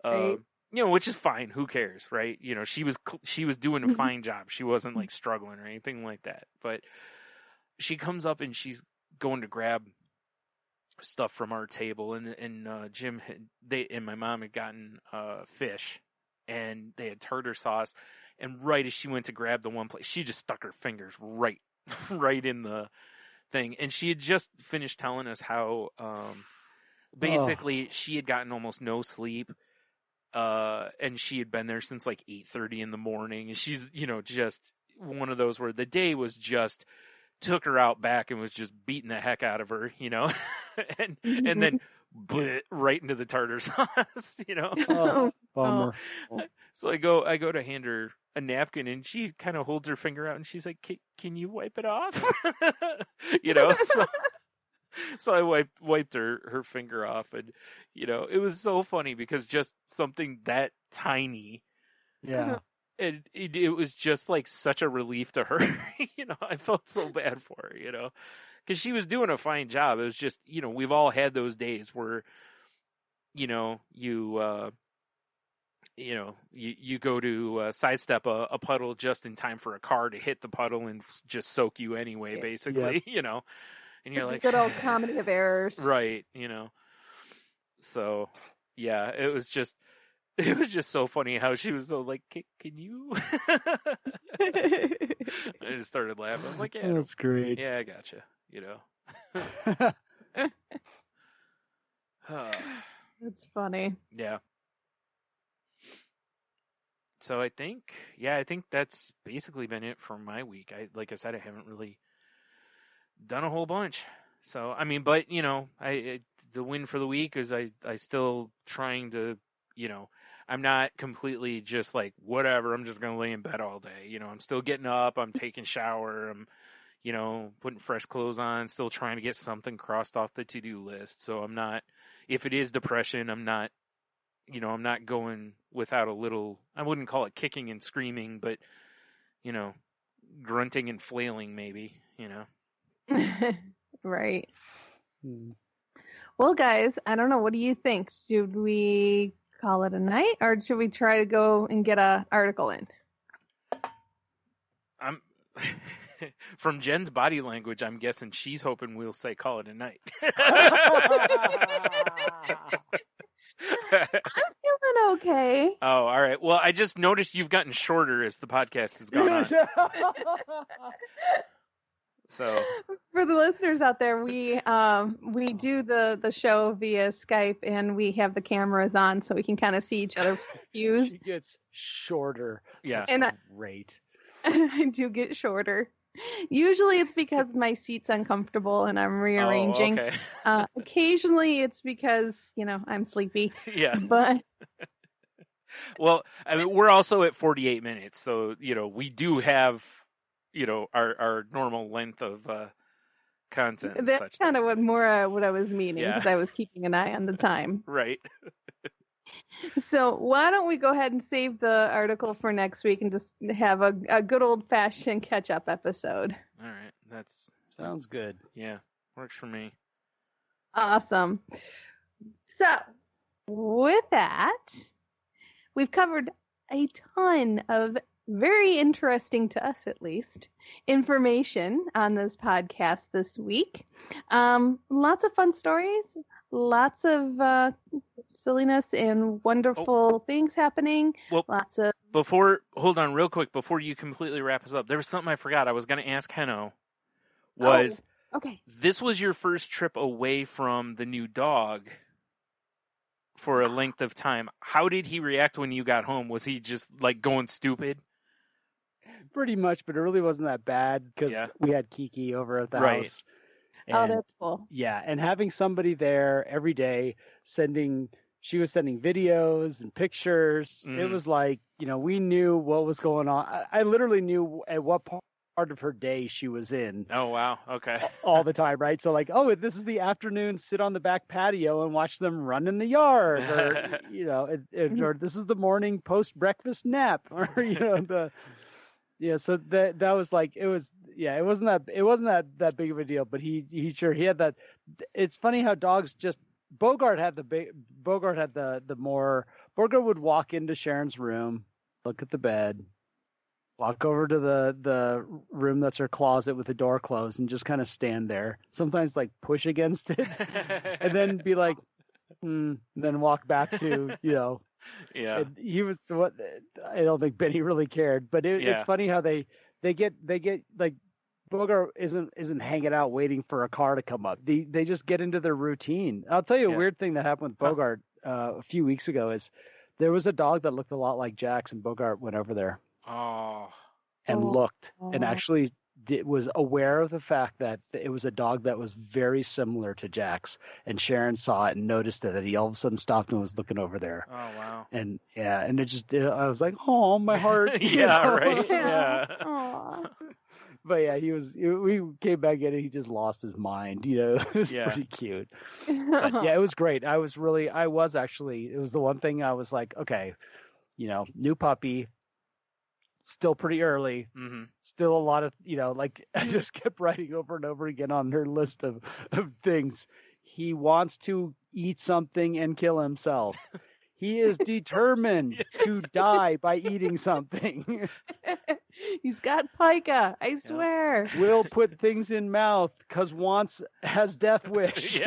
Speaker 4: Right.
Speaker 6: which is fine. Who cares, right? She was doing a fine job. She wasn't like struggling or anything like that. But she comes up and she's going to grab stuff from our table, and Jim and my mom had gotten fish, and they had tartar sauce, and right as she went to grab the one plate, she just stuck her fingers right in the thing, and she had just finished telling us how basically she had gotten almost no sleep, and she had been there since like 8:30 in the morning, and she's just one of those where the day was just took her out back and was just beating the heck out of her, and then right into the tartar sauce,
Speaker 5: Oh, bummer.
Speaker 6: So I go to hand her a napkin, and she kind of holds her finger out, and she's like, "Can you wipe it off?" So I wiped her finger off, and it was so funny because just something that tiny,
Speaker 5: Yeah.
Speaker 6: and it was just like such a relief to her. I felt so bad for her, because she was doing a fine job. It was just, we've all had those days where, you go to sidestep a puddle just in time for a car to hit the puddle and just soak you anyway, basically, and you're like,
Speaker 4: good old comedy of errors.
Speaker 6: right. So yeah, it was just so funny how she was so like, can you? I just started laughing. I was like, yeah,
Speaker 5: That's great.
Speaker 6: yeah, I gotcha.
Speaker 4: That's funny.
Speaker 6: Yeah. So I think that's basically been it for my week. Like I said, I haven't really done a whole bunch. So, I mean, but, the win for the week is I still trying to, I'm not completely just like, whatever, I'm just going to lay in bed all day. I'm still getting up, I'm taking shower, I'm, putting fresh clothes on, still trying to get something crossed off the to-do list. So I'm not, if it is depression, I'm not going without a little, I wouldn't call it kicking and screaming, but, grunting and flailing maybe,
Speaker 4: Right. Well, guys, I don't know. What do you think? Should we call it a night, or should we try to go and get an article in?
Speaker 6: I'm from Jen's body language, I'm guessing she's hoping we'll say call it a night.
Speaker 4: I'm feeling okay.
Speaker 6: Oh, all right. Well, I just noticed you've gotten shorter as the podcast has gone on. So
Speaker 4: for the listeners out there, we do the show via Skype, and we have the cameras on so we can kind of see each other fuse.
Speaker 5: She gets shorter.
Speaker 6: Yeah.
Speaker 5: That's
Speaker 4: And
Speaker 5: great.
Speaker 4: I do get shorter. Usually it's because my seat's uncomfortable and I'm rearranging.
Speaker 6: Oh, okay.
Speaker 4: Occasionally it's because, I'm sleepy.
Speaker 6: Yeah.
Speaker 4: But
Speaker 6: well, I mean, we're also at 48 minutes, so we do have our normal length of content. And
Speaker 4: that's
Speaker 6: such
Speaker 4: kind of what I was meaning,
Speaker 6: Yeah.
Speaker 4: because I was keeping an eye on the time.
Speaker 6: Right.
Speaker 4: So why don't we go ahead and save the article for next week and just have a good old-fashioned catch-up episode.
Speaker 6: All right. That's
Speaker 5: Sounds good.
Speaker 6: yeah, works for me.
Speaker 4: Awesome. So with that, we've covered a ton of very interesting, to us at least, information on this podcast this week. Lots of fun stories, lots of silliness and wonderful things happening.
Speaker 6: Well,
Speaker 4: Lots of
Speaker 6: hold on real quick before you completely wrap us up. There was something I forgot. I was going to ask Henno.
Speaker 4: okay.
Speaker 6: This was your first trip away from the new dog for a length of time. How did he react when you got home? Was he just like going stupid?
Speaker 5: Pretty much, but it really wasn't that bad because we had Kiki over at the house. And,
Speaker 4: that's cool.
Speaker 5: yeah, and having somebody there every day she was sending videos and pictures. It was like, we knew what was going on. I literally knew at what part part of her day she was in.
Speaker 6: Oh, wow. Okay.
Speaker 5: All the time, right? So like, oh, this is the afternoon, sit on the back patio and watch them run in the yard, or or this is the morning post breakfast nap, or So that was like, it wasn't that big of a deal, but he had that. It's funny how dogs just Bogart would walk into Sharon's room, look at the bed, walk over to the room that's her closet with the door closed, and just kind of stand there. Sometimes like push against it, and then be like, and then walk back to
Speaker 6: Yeah.
Speaker 5: He was what I don't think Benny really cared, but it's funny how they get like Bogart isn't hanging out waiting for a car to come up. They just get into their routine. I'll tell you a weird thing that happened with Bogart a few weeks ago is there was a dog that looked a lot like Jax, and Bogart went over there. And looked and actually was aware of the fact that it was a dog that was very similar to Jax, and Sharon saw it and noticed it, that he all of a sudden stopped and was looking over there.
Speaker 6: Oh, wow.
Speaker 5: And I was like, oh, my heart.
Speaker 6: Right. Yeah.
Speaker 5: But we came back in and he just lost his mind. It was pretty cute. But it was great. it was the one thing I was like, okay, new puppy, still pretty early, still a lot of, I just kept writing over and over again on her list of things. He wants to eat something and kill himself. He is determined to die by eating something.
Speaker 4: He's got pica, I swear.
Speaker 5: Will put things in mouth because wants has death wish.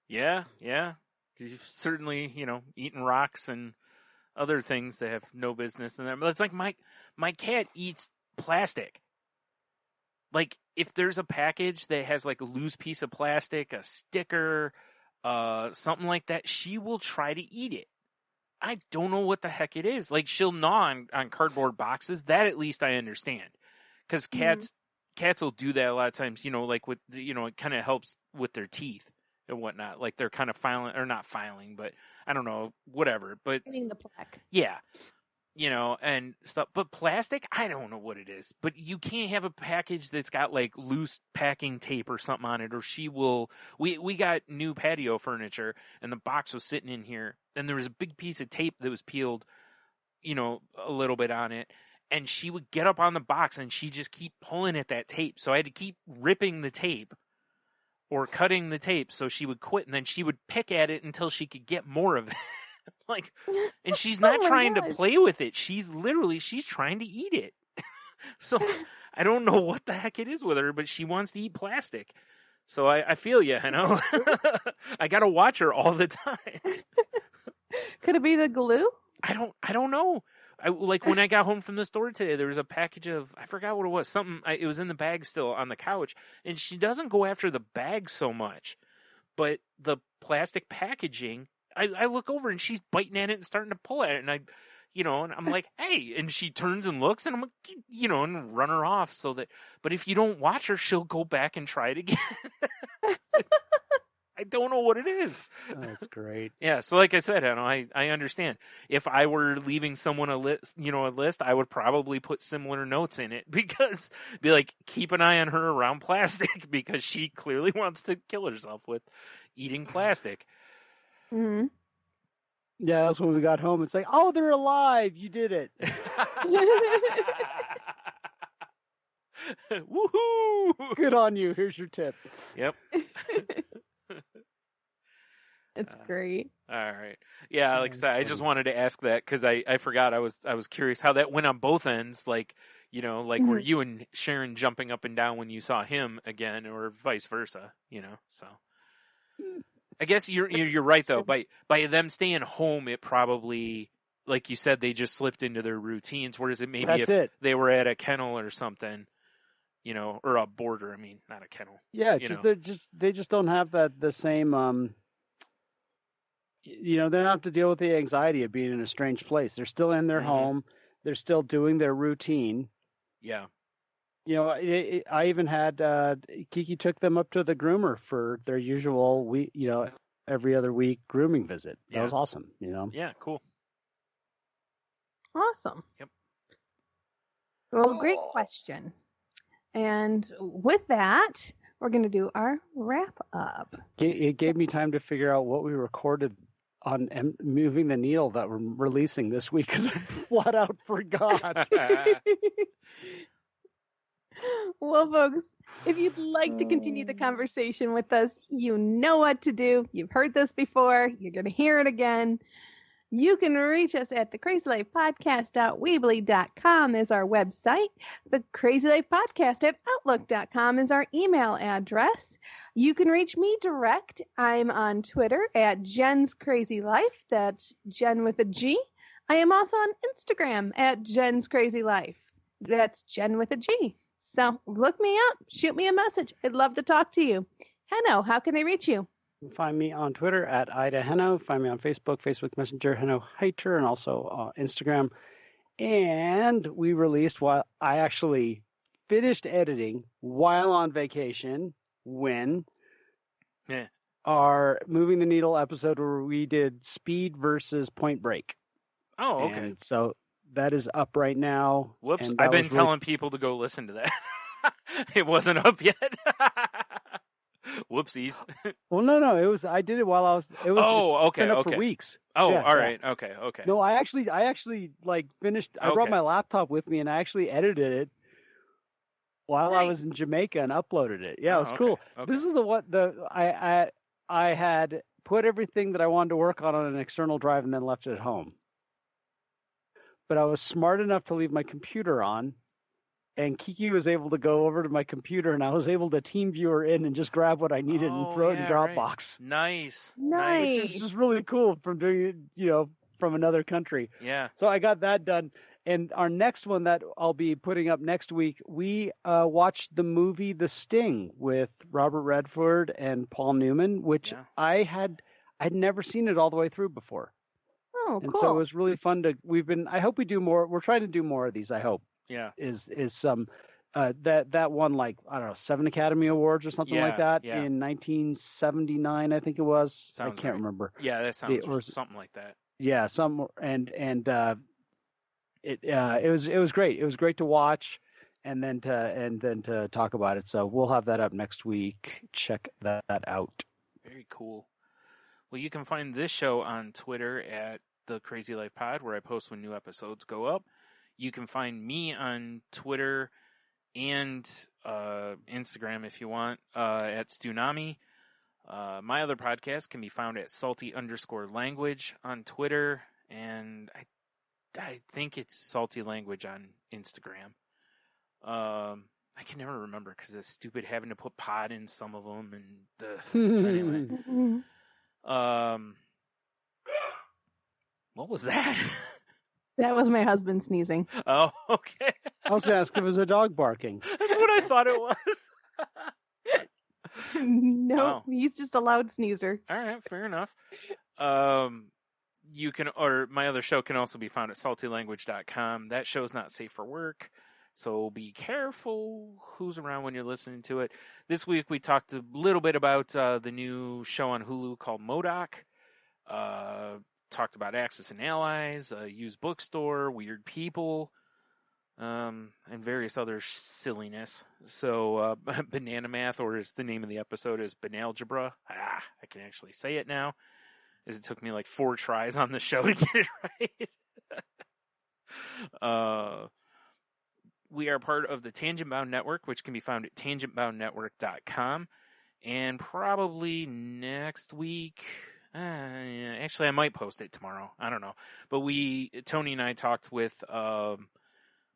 Speaker 6: Yeah. He's certainly, eating rocks and other things that have no business in there. But it's like my cat eats plastic. Like, if there's a package that has like a loose piece of plastic, a sticker, something like that, she will try to eat it. I don't know what the heck it is. Like, she'll gnaw on cardboard boxes. That at least I understand. Because cats will do that a lot of times, like with, it kind of helps with their teeth and whatnot. Like, they're kind of filing, or not filing, but I don't know, whatever. But
Speaker 4: getting the plaque.
Speaker 6: Yeah. And stuff. But plastic, I don't know what it is. But you can't have a package that's got like loose packing tape or something on it, or she will. We got new patio furniture, and the box was sitting in here, and there was a big piece of tape that was peeled, a little bit on it, and she would get up on the box and she'd just keep pulling at that tape. So I had to keep ripping the tape or cutting the tape so she would quit, and then she would pick at it until she could get more of it. Like, and she's not trying to play with it. She's trying to eat it. So I don't know what the heck it is with her, but she wants to eat plastic. So I feel you, I got to watch her all the time.
Speaker 4: Could it be the glue?
Speaker 6: I don't know. Like when I got home from the store today, there was a package of, I forgot what it was. It was in the bag still on the couch, and she doesn't go after the bag so much, but the plastic packaging. I look over and she's biting at it and starting to pull at it, and and I'm like, hey, and she turns and looks, and I'm like, and run her off but if you don't watch her, she'll go back and try it again. I don't know what it is.
Speaker 5: That's great.
Speaker 6: Yeah. So like I said, I understand. If I were leaving someone a list, I would probably put similar notes in it, because be like, keep an eye on her around plastic, because she clearly wants to kill herself with eating plastic.
Speaker 4: Mm-hmm.
Speaker 5: Yeah, that's when we got home. It's like, oh, they're alive. You did it.
Speaker 6: Woohoo!
Speaker 5: Good on you. Here's your tip.
Speaker 6: Yep.
Speaker 4: It's great.
Speaker 6: All right. Yeah, like I said, I just wanted to ask that because I forgot. I was curious how that went on both ends. Like, were you and Sharon jumping up and down when you saw him again, or vice versa? So. I guess you're right though. By them staying home, it probably, like you said, they just slipped into their routines. Whereas they were at a kennel or something, or a boarder. I mean, not a kennel.
Speaker 5: Yeah, they just don't have the same. They don't have to deal with the anxiety of being in a strange place. They're still in their home. They're still doing their routine.
Speaker 6: Yeah.
Speaker 5: I even had Kiki took them up to the groomer for their usual every other week grooming visit. That was awesome.
Speaker 6: Yeah, cool.
Speaker 4: Awesome.
Speaker 6: Yep.
Speaker 4: Well, great question. And with that, we're going to do our wrap up.
Speaker 5: It gave me time to figure out what we recorded on Moving the Needle that we're releasing this week because I flat out forgot.
Speaker 4: Well, folks, if you'd like to continue the conversation with us, you know what to do. You've heard this before. You're going to hear it again. You can reach us at thecrazylifepodcast.weebly.com is our website. The Crazy Life Podcast at outlook.com is our email address. You can reach me direct. I'm on Twitter at Jen's Crazy Life. That's Jen with a G. I am also on Instagram at Jen's Crazy Life. That's Jen with a G. So look me up. Shoot me a message. I'd love to talk to you. Henno, how can they reach you?
Speaker 5: Find me on Twitter at Ida Henno. Find me on Facebook Messenger, Henno Heiter, and also Instagram. And we released, while I actually finished editing while on vacation, when our Moving the Needle episode where we did Speed versus Point Break.
Speaker 6: Oh, okay.
Speaker 5: And so that is up right now.
Speaker 6: Whoops, I've been telling people to go listen to that. It wasn't up yet. Whoopsies.
Speaker 5: Well, no, it was. I did it while I was. It was.
Speaker 6: Oh, okay,
Speaker 5: been up
Speaker 6: okay.
Speaker 5: for weeks.
Speaker 6: Oh,
Speaker 5: yeah,
Speaker 6: all right, okay.
Speaker 5: No, I actually like finished. I brought my laptop with me and I actually edited it while I was in Jamaica and uploaded it. Yeah, it was cool. Okay. This is I had put everything that I wanted to work on an external drive and then left it at home. But I was smart enough to leave my computer on. And Kiki was able to go over to my computer, and I was able to team viewer in and just grab what I needed and throw it in Dropbox.
Speaker 6: Right. Nice.
Speaker 5: It's just really cool from doing it, from another country.
Speaker 6: Yeah.
Speaker 5: So I got that done. And our next one that I'll be putting up next week, we watched the movie The Sting with Robert Redford and Paul Newman, which I'd never seen it all the way through before.
Speaker 4: Oh,
Speaker 5: and
Speaker 4: cool.
Speaker 5: so it was really fun I hope we do more. We're trying to do more of these, I hope.
Speaker 6: Yeah.
Speaker 5: Is some that won, like, I don't know, 7 Academy Awards or something like that in 1979, I think it was. I can't remember.
Speaker 6: Yeah, that sounds something like that.
Speaker 5: Yeah, it was great. It was great to watch and then to talk about it. So we'll have that up next week. Check that out.
Speaker 6: Very cool. Well, you can find this show on Twitter at The Crazy Life Pod, where I post when new episodes go up. You can find me on Twitter and Instagram if you want, at Stunami. My other podcast can be found at salty_language on Twitter, and I think it's Salty Language on Instagram. I can never remember because it's stupid having to put pod in some of them, and anyway. What was that?
Speaker 4: That was my husband sneezing.
Speaker 6: Oh, okay.
Speaker 5: I was going to ask if it was a dog barking.
Speaker 6: That's what I thought it was.
Speaker 4: No, he's just a loud sneezer.
Speaker 6: All right, fair enough. You can, or my other show can also be found at saltylanguage.com. That show's not safe for work, so be careful who's around when you're listening to it. This week we talked a little bit about the new show on Hulu called MODOK. Talked about Axis and Allies, used bookstore, weird people, and various other silliness. So, Banana Math, or as the name of the episode is Banalgebra. I can actually say it now, as it took me like 4 tries on the show to get it right. We are part of the Tangent Bound Network, which can be found at tangentboundnetwork.com. And probably next week... actually, I might post it tomorrow. I don't know. But Tony and I talked with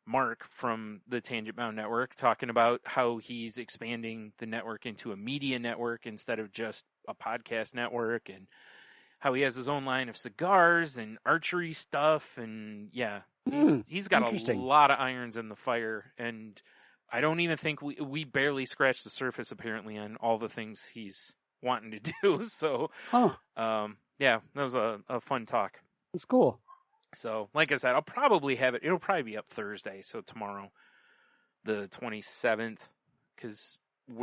Speaker 6: Mark from the Tangent Bound Network, talking about how he's expanding the network into a media network instead of just a podcast network, and how he has his own line of cigars and archery stuff. And he's got a lot of irons in the fire. And I don't even think we barely scratched the surface, apparently, on all the things he's wanting to do. So, that was a fun talk.
Speaker 5: It's cool.
Speaker 6: So, like I said, I'll probably have it. It'll probably be up Thursday. So tomorrow, the 27th, because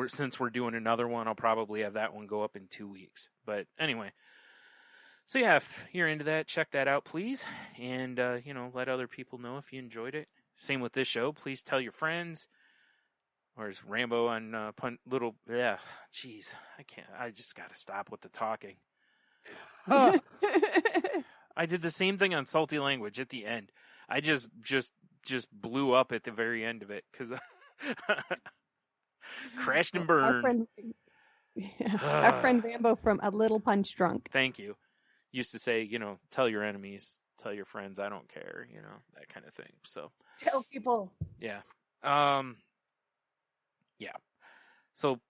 Speaker 6: since we're doing another one, I'll probably have that one go up in 2 weeks. But anyway, so if you're into that, check that out, please. And, let other people know if you enjoyed it. same with this show. Please tell your friends. Or is Rambo on jeez, I just got to stop with the talking. I did the same thing on Salty Language at the end. I just blew up at the very end of it because crashed and burned.
Speaker 4: Our friend Rambo from A Little Punch Drunk.
Speaker 6: Thank you. Used to say, tell your enemies, tell your friends, I don't care, that kind of thing. So
Speaker 4: tell people.
Speaker 6: Yeah. Yeah. So,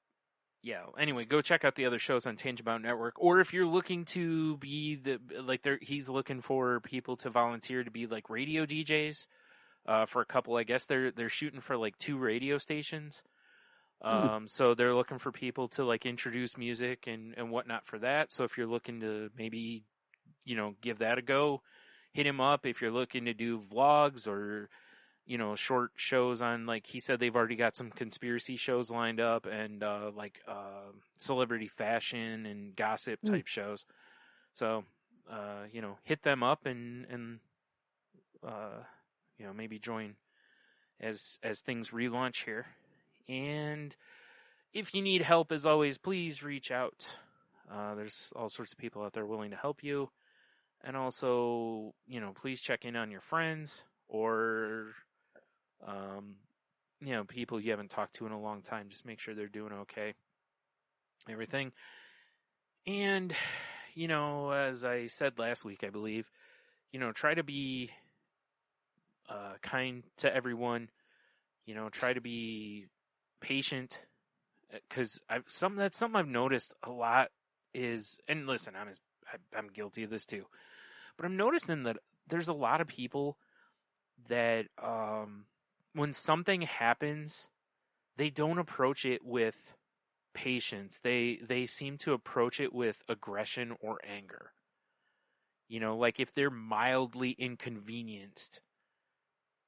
Speaker 6: yeah. Anyway, go check out the other shows on Tangent Network. Or if you're looking to be he's looking for people to volunteer to be like radio DJs for a couple. I guess they're shooting for like 2 radio stations. So they're looking for people to like introduce music and whatnot for that. So if you're looking to maybe, give that a go, hit him up. If you're looking to do vlogs or short shows on, like he said, they've already got some conspiracy shows lined up and celebrity fashion and gossip type shows. So, hit them up and maybe join as things relaunch here. And if you need help, as always, please reach out. There's all sorts of people out there willing to help you. And also, please check in on your friends or people you haven't talked to in a long time. Just make sure they're doing okay. Everything. And, as I said last week, I believe, try to be kind to everyone. Try to be patient. Because that's something I've noticed a lot is, and listen, I'm guilty of this too, but I'm noticing that there's a lot of people that when something happens, they don't approach it with patience. They seem to approach it with aggression or anger. Like if they're mildly inconvenienced,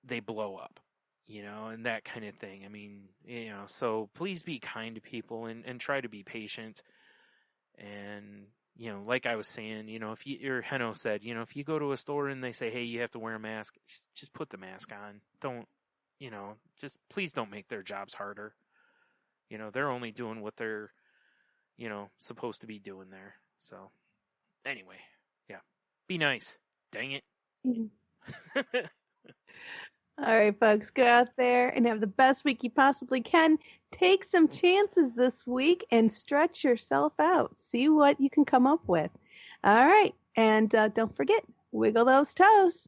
Speaker 6: they blow up, and that kind of thing. I mean, so please be kind to people and try to be patient. And, like I was saying, Henno said, if you go to a store and they say, hey, you have to wear a mask, just put the mask on. Don't, just please don't make their jobs harder. They're only doing what they're, supposed to be doing there. So anyway, yeah, be nice. Dang it.
Speaker 4: All right, folks, go out there and have the best week you possibly can. Take some chances this week and stretch yourself out. See what you can come up with. All right, and don't forget, wiggle those toes.